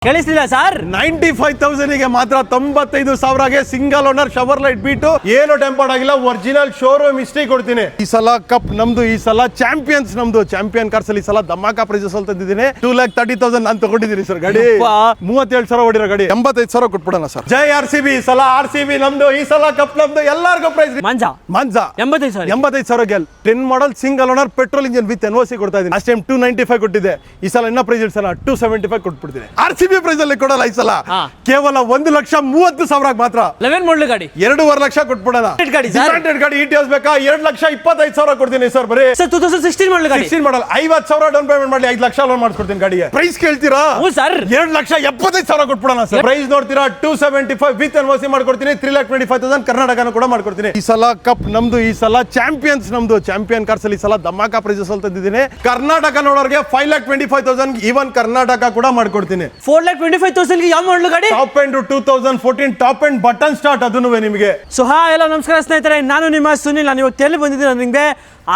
ಕೇಳಿಸ್ಲಿಲ್ಲ sir. 95,000 ಗೆ ಮಾತ್ರ 95,000ಗೆ single owner Chevrolet Beat, ಏನು ಟೆಂಪರ್ಡ್ ಆಗಿಲ್ಲ, ಒರಿಜಿನಲ್ ಶೋರೂಮ್ ಹಿಸ್ಟ್ರಿ ಕೊಡ್ತೀನಿ. ಈ ಸಲ ಕಪ್ ನಮ್ದು, ಈ ಸಲ ಚಾಂಪಿಯನ್ಸ್ ನಮ್ದು. ಚಾಂಪಿಯನ್ ಕಾರ್ಸ್ ಅಲ್ಲಿ ಈ ಸಲ ಧಮಾಕ ಪ್ರೈಸಸ್ ಅಲ್ಲಿ ತಂದಿದ್ದೀನಿ. 2,30,000 ನಾನು ತಗೊಂಡಿದ್ದೀನಿ ಸರ್. ಗಾಡಿ 37,000 ಹೊಡಿರೋ ಗಾಡಿ 85,000 ಕೊಟ್ಬಿಡೋಣ ಸರ್. ಜೈ RCB. ಈ ಸಲ RCB ನಮ್ದು, ಈ ಸಲ ಕಪ್ ನಮ್ದು, ಎಲ್ಲರಿಗೂ ಪ್ರೈಸ್. ಮಂಜಾ 85,000ಗೆ 10 model single owner petrol engine with NOC ಕೊಡ್ತಾ ಇದ್ದೀನಿ. ಲಾಸ್ಟ್ ಟೈಮ್ 295 ಕೊಟ್ಟಿದ್ದೆ, ಈ ಸಲ ಇನ್ನ ಪ್ರೈಸ್ ಇಡ್ಸಲ್ಲ 275 ಕೊಟ್ಬಿಡ್ತೀನಿ. RCB ಪ್ರೈಸ್ ಅಲ್ಲಿ ಕೊಡಲ್ಲ ಈ ಸಲ, ಕೇವಲ 1,30,30,000 ಮಾತ್ರ. 11 ಮಾಡಲ್ ಗಾಡಿ 2.5 ಲಕ್ಷ ಕೊಟ್ಬಿಡೋಣ. ಡಿಮ್ಯಾಂಡೆಡ್ ಗಾಡಿ ETS ಬೇಕಾ? 2,25,000 ಕೊಡ್ತೀನಿ ಸರ್. ಬರೀ 2016 ಮಾಡಲ್ ಗಾಡಿ 16 ಮಾಡಲ್ 50,000 ಡೌನ್ ಪೇಮೆಂಟ್ ಮಾಡಿ 5 ಲಕ್ಷ ಲೋನ್ ಮಾಡಿಸ್ಕೊಡ್ತೀನಿ ಗಾಡಿಗೆ. ಪ್ರೈಸ್ ಕೇಳ್ತೀರಾ ಸರ್? 2,75,000 ಕೊಟ್ಬಿಡೋಣ ಸರ್. ಪ್ರೈಸ್ ನೋಡ್ತೀರಾ? 275 ವಿತ್ NOC ಮಾಡ್ಕೊಡ್ತೀನಿ. 3,25,000 ಕರ್ನಾಟಕನ ಕೂಡ ಮಾಡ್ಕೊಡ್ತೀನಿ. ಈ ಸಲ ಕಪ್ ನಮ್ದು, ಈ ಸಲ ಚಾಂಪಿಯನ್ಸ್ ನಮ್ದು. ಚಾಂಪಿಯನ್ ಕಾರ್ಸ್ ಅಲ್ಲಿ ಈ ಸಲ ಧಮಾಕ ಪ್ರೈಸಸ್ ಅಲ್ಲಿ ತಂದಿದ್ದೀನಿ. ಕರ್ನಾಟಕ ನೋಡೋರಿಗೆ 5,25,000 ಈವನ್ ಕರ್ನಾಟಕ ಕೂಡ ಮಾಡ್ಕೊಡ್ತೀನಿ. 4,25,000 ಯಾವ ಮಾಡಲ್ ಗಾಡಿ? Top end 2014 top end button start ಅದನ್ನು ನಿಮಗೆ. ಸೊ ಎಲ್ಲ ನಮಸ್ಕಾರ ಸ್ನೇಹಿತರೆ, ನಾನು ನಿಮ್ಮ ಸುನಿಲ್. ನಾನು ಇವಾಗ ತೆಲ್ಲಿ ಬಂದಿದ್ದೀನಿ. ನಿಮಗೆ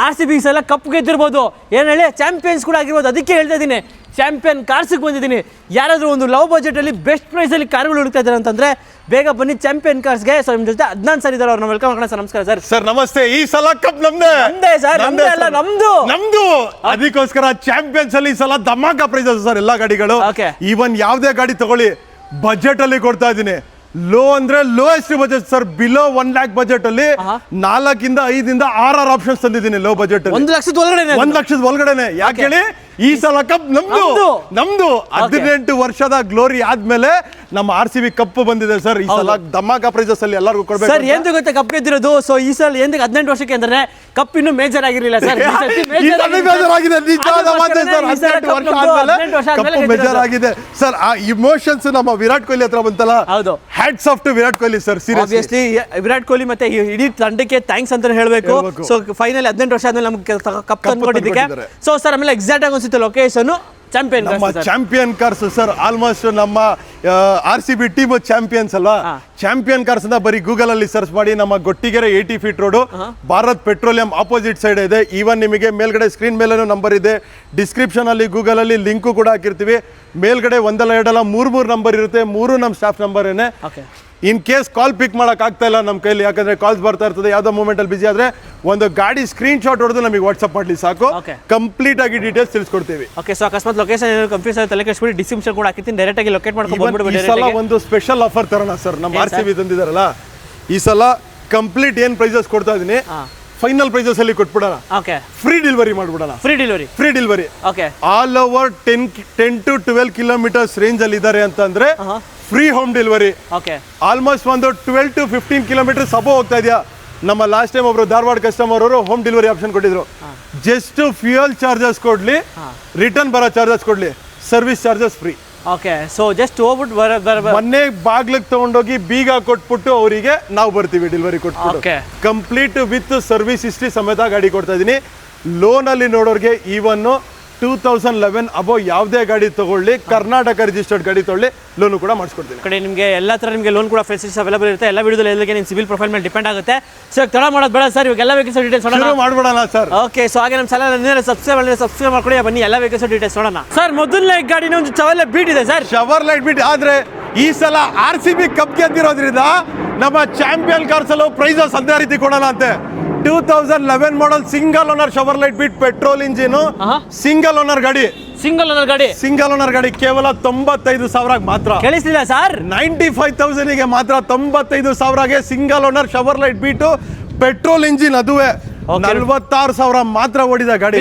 RCB ಎಲ್ಲ ಕಪ್ ಗೆದ್ದಿರ್ಬೋದು, ಏನು ಹೇಳಿ ಚಾಂಪಿಯನ್ಸ್ ಕೂಡ ಆಗಿರ್ಬೋದು. ಅದಕ್ಕೆ ಹೇಳ್ತಾ ಇದ್ದೀನಿ, ಚಾಂಪಿಯನ್ ಕಾರ್ಸ್ಗೆ ಬಂದಿದ್ದೀನಿ. ಯಾರಾದರೂ ಒಂದು ಲವ್ ಬಜೆಟಲ್ಲಿ ಬೆಸ್ಟ್ ಪ್ರೈಸಲ್ಲಿ ಕಾರ್ಗಳು ಹುಡುಕ್ತಾ ಇದ್ದಾರೆ ಅಂತಂದರೆ ಬೇಗ ಬನ್ನಿ ಚಾಂಪಿಯನ್ ಕಾರ್ಸ್ಗೆ. ಸೊ ನಿಮ್ಮ ಜೊತೆ 14 ಸರ್ ಇದ್ದಾರೆ, ಅವ್ರನ್ನ ವೆಲ್ಕಮ್ ಮಾಡೋಣ ಸರ್. ನಮಸ್ಕಾರ ಸರ್. ಸರ್ ನಮಸ್ತೆ. ಈ ಸಲ ಕಪ್ ನಮ್ದೇ ಸರ್, ನಮ್ದು. ಅದಕ್ಕೋಸ್ಕರ ಚಾಂಪಿಯನ್ಸ್ ಅಲ್ಲಿ ಈ ಸಲ ಧಮಾಕ ಪ್ರೈಸಸ್ ಸರ್. ಎಲ್ಲ ಗಾಡಿಗಳು ಈವನ್ ಯಾವುದೇ ಗಾಡಿ ತಗೊಳ್ಳಿ ಬಜೆಟ್ ಅಲ್ಲಿ ಕೊಡ್ತಾ ಇದ್ದೀನಿ. ಲೋ ಅಂದ್ರೆ lowest budget sir. Below 1 lakh budget ಅಲ್ಲಿ 4 5 6 ಆಪ್ಷನ್ಸ್ ತಂದಿದ್ದೀನಿ. ಲೋ ಬಜೆಟ್ 1 ಲಕ್ಷದ ಒಳಗಡೆನೆ. ಯಾಕೆ ಹೇಳಿ? ಈ ಸಲ ಕಪ್ ನಮ್ದು 18 ವರ್ಷದ ಗ್ಲೋರಿ ಆದ್ಮೇಲೆ ನಮ್ಮ RCB ಕಪ್ ಬಂದಿದೆ ಸರ್. ಈ ಸಲ ಧಮಾಕ ಪ್ರೈಸಸ್ ಅಲ್ಲಿ ಎಲ್ಲರಿಗೂ ಕೊಡ್ಬೇಕು ಸರ್. ಏನ್ ಗೊತ್ತಾ ಕಪ್ ಗೆದ್ದಿರೋದು? ಸೊ ಈ ಸಲ 18 ವರ್ಷಕ್ಕೆ ಅಂದ್ರೆ ಕಪ್ ಇನ್ನೂ ಮೇಜರ್ ಆಗಿರಲಿಲ್ಲ ಸರ್. ಮೇಜರ್ ಆಗಿದೆ ಸರ್. ಆ ಇಮೋಷನ್ಸ್ ನಮ್ಮ ವಿರಾಟ್ ಕೊಹ್ಲಿ ಹತ್ರ ಬಂತಲ್ಲ, hats off to Virat Kohli sir. Seriously Virat Kohli ಮತ್ತೆ ಇಡೀ ತಂಡಕ್ಕೆ ಥ್ಯಾಂಕ್ಸ್ ಅಂತ ಹೇಳಬೇಕು. ಸೊ ಫೈನಲ್ 18 ವರ್ಷ ಆದ್ಮೇಲೆ ನಮ್ಗೆ ಕಪ್ ತಂದ್ಕೊಟ್ಟಿದ್ದಕ್ಕೆ. ಸೊ ಸರ್ ಆಮೇಲೆ ಎಕ್ಸಾಕ್ಟ್ ಆಗಿ ಅನ್ಸುತ್ತೆ location champion cars sir. Almost ನಮ್ಮ RCB ಟೀಮ್ ಚಾಂಪಿಯನ್ಸ್ ಅಲ್ವಾ. ಚಾಂಪಿಯನ್ ಕಾರ್ಸ್ ನ ಬರೀ ಗೂಗಲ್ ಅಲ್ಲಿ ಸರ್ಚ್ ಮಾಡಿ. ನಮ್ಮ Gottigere 80 feet road, Bharat petroleum opposite side ಇದೆ. ಈವನ್ ನಿಮಗೆ ಮೇಲ್ಗಡೆ ಸ್ಕ್ರೀನ್ ಮೇಲೇನು ನಂಬರ್ ಇದೆ, ಡಿಸ್ಕ್ರಿಪ್ಷನ್ ಅಲ್ಲಿ ಗೂಗಲ್ ಅಲ್ಲಿ ಲಿಂಕು ಕೂಡ ಹಾಕಿರ್ತೀವಿ. ಮೇಲ್ಗಡೆ 1 2 3 ನಂಬರ್ ಇರುತ್ತೆ. 3 ನಮ್ಮ ಸ್ಟಾಫ್ ನಂಬರ್ ಏನೆ. ಇನ್ ಕೇಸ್ ಕಾಲ್ ಪಿಕ್ ಮಾಡಕ್ ಆಗ್ತಾ ಇಲ್ಲ ನಮ್ಮ ಕೈಲಿ, ಯಾಕಂದ್ರೆ ಕಾಲ್ಸ್ ಬರ್ತಾ ಇರ್ತದೆ. ಯಾವ್ದೋ ಮೂಮೆಂಟ್ ಅಲ್ಲಿ ಬಿಸಿ ಆದ್ರೆ ಒಂದು ಗಾಡಿ ಸ್ಕ್ರೀನ್ ಶಾಟ್ ಹೊಡೆದು ನಮಗೆ ವಾಟ್ಸ್ಆಪ್ ಮಾಡ್ಲಿ ಸಾಕು, ಕಂಪ್ಲೀಟ್ ಆಗಿ ಡೀಟೇಲ್ಸ್ ತಿಳಿಸ್ಕೊಡ್ತೀವಿ. ಓಕೆ. ಸೊ ಅಕಸ್ಮಾತ್ ಲೊಕೇಶನ್ ಏನಾದ್ರು ಕನ್ಫ್ಯೂಸ್ ಆಗಿ ತಲೆ ಕೆಡಿಸ್ಬಿಡಿ, ಡಿಸ್ಕ್ರಿಪ್ಷನ್ ಕೂಡ ಹಾಕಿರ್ತೀನಿ, ಡೈರೆಕ್ಟ್ ಆಗಿ ಲೊಕೇಟ್ ಮಾಡ್ಕೊಂಡು ಬಂದ್ಬಿಡಿ. ಈ ಸಲ ಒಂದು ಸ್ಪೆಷಲ್ ಆಫರ್ ತರೋಣ ಸರ್. ನಮ್ಮ RCB ತಂದಿದಾರಲ್ಲ, ಈ ಸಲ ಕಂಪ್ಲೀಟ್ ಏನ್ ಪ್ರೈಸಸ್ ಕೊಡ್ತಾ ಇದೀನಿ, ಫೈನಲ್ ಪ್ರೈಸಸ್ ಅಲ್ಲಿ ಕೊಟ್ಬಿಡೋಣ. ಫ್ರೀ ಡೆಲಿವರಿ ಮಾಡ್ಬಿಡೋಣ. Free delivery all over 10 to 12 kilometres range ಅಲ್ಲಿ ಇದ್ದಾರೆ ಅಂತಂದ್ರೆ ಫ್ರೀ ಹೋಮ್ ಡೆಲಿವರಿ. ಆಲ್ಮೋಸ್ಟ್ ಒಂದು 12 to 15 ಕಿಲೋಮೀಟರ್ಸ್ ಅಬೋ ಹೋಗ್ತಾ ಇದೆಯಾ. ನಮ್ಮ ಲಾಸ್ಟ್ ಟೈಮ್ ಒಬ್ರು ಧಾರವಾಡ ಕಸ್ಟಮರ್ ಅವರು ಹೋಮ್ ಡೆಲಿವರಿ ಆಪ್ಷನ್ ಕೊಟ್ಟಿದ್ರು. ಜಸ್ಟ್ ಫ್ಯೂಯಲ್ ಚಾರ್ಜಸ್ ಕೊಡ್ಲಿ, ರಿಟರ್ನ್ ಬರೋ ಚಾರ್ಜಸ್ ಕೊಡ್ಲಿ, service charges free. So just ಹೋಗ್ಬಿಟ್ಟು ಮೊನ್ನೆ ಬಾಗ್ಲಿಗೆ ತಗೊಂಡೋಗಿ ಬೀಗ ಕೊಟ್ಬಿಟ್ಟು ಅವರಿಗೆ ನಾವು ಬರ್ತೀವಿ ಡೆಲಿವರಿ ಕೊಟ್ಬಿಟ್ಟು. ಕಂಪ್ಲೀಟ್ ವಿತ್ ಸರ್ವಿಸ್ ಹಿಸ್ಟ್ರಿ ಸಮೇತ ಗಾಡಿ ಕೊಡ್ತಾ ಇದೀನಿ. ಲೋನ್ ಅಲ್ಲಿ ನೋಡೋರ್ಗೆ ಈವನ್ 2011 ಅಬೋ ಯಾವುದೇ ಗಾಡಿ ತಗೊಳ್ಳಿ, ಕರ್ನಾಟಕ ರಿಜಿಸ್ಟರ್ಡ್ ಗಾಡಿ ತಗೊಳ್ಳಿ, ಲೋನು ಕೂಡ ಮಾಡಿಸ್ಕೊಡ್ತೀನಿ. ಕಡೆ ನಿಮಗೆ ಎಲ್ಲ ತರ ನಿಮಗೆ ಲೋನ್ ಕೂಡ ಫೆಸಿಲಿಟೀಸ್ ಅವೈಲೇಬಲ್ ಇರುತ್ತೆ. ಎಲ್ಲ ವಿಡಿಯೋದಲ್ಲಿ ಎಲ್ಲರಿಗೆ ನಿಮ್ಮ ಸಿವಿಲ್ ಪ್ರೊಫೈಲ್ ಮೇಲೆ ಡಿಪೆಂಡ್ ಆಗುತ್ತೆ. ಸೊ ತಡ ಮಾಡೋದು ಬೇಡ ಸರ್, ಇವಾಗ ಎಲ್ಲ ವೆಹಿಕಲ್ಸ್ ಡೀಟೇಲ್ಸ್ ಮಾಡ್ಬಿಡೋಣ ಸರ್. ಓಕೆ. ಸೊ ಹಾಗೆ ನಮ್ಮ ಚಾನಲ್ ಸಬ್ಸ್ಕ್ರೈಬ್ ಮಾಡ್ಕೊಳ್ಳಿ, ಬನ್ನಿ ಎಲ್ಲ ವೆಹಿಕಲ್ಸ್ ಡೀಟೇಲ್ಸ್ ನೋಡೋಣ. ಸರ್ ಮೊದಲನೇ ಗಾಡಿನ ಒಂದು ಶವರ್ ಬೀಟ್ ಇದೆ ಸರ್. ಶವರ್ ಲೈಟ್ ಬೀಟ್ ಆದ್ರೆ ಈ ಸಲ RCB ಕಪ್ ಗೆದ್ದಿರೋದ್ರಿಂದ ನಮ್ಮ ಚಾಂಪಿಯನ್ ಕಾರ್ಸ್ ಅಲ್ಲೂ ಪ್ರೈಸಸ್ ಅದೇ ರೀತಿ ಕೊಡೋಣ ಅಂತೆ. 2011 model single owner Chevrolet Beat petrol engine, single owner ಗಾಡಿ ಕೇವಲ 95,000 ಮಾತ್ರ. ಕೇಳಿಸ್ಲಿಲ್ಲ ಸರ್? 95,000 ಗೆ ಮಾತ್ರ 95,000ಗೆ single owner Chevrolet Beat petrol engine, ಅದುವೇ 46,000 ಮಾತ್ರ ಓಡಿದ ಗಾಡಿ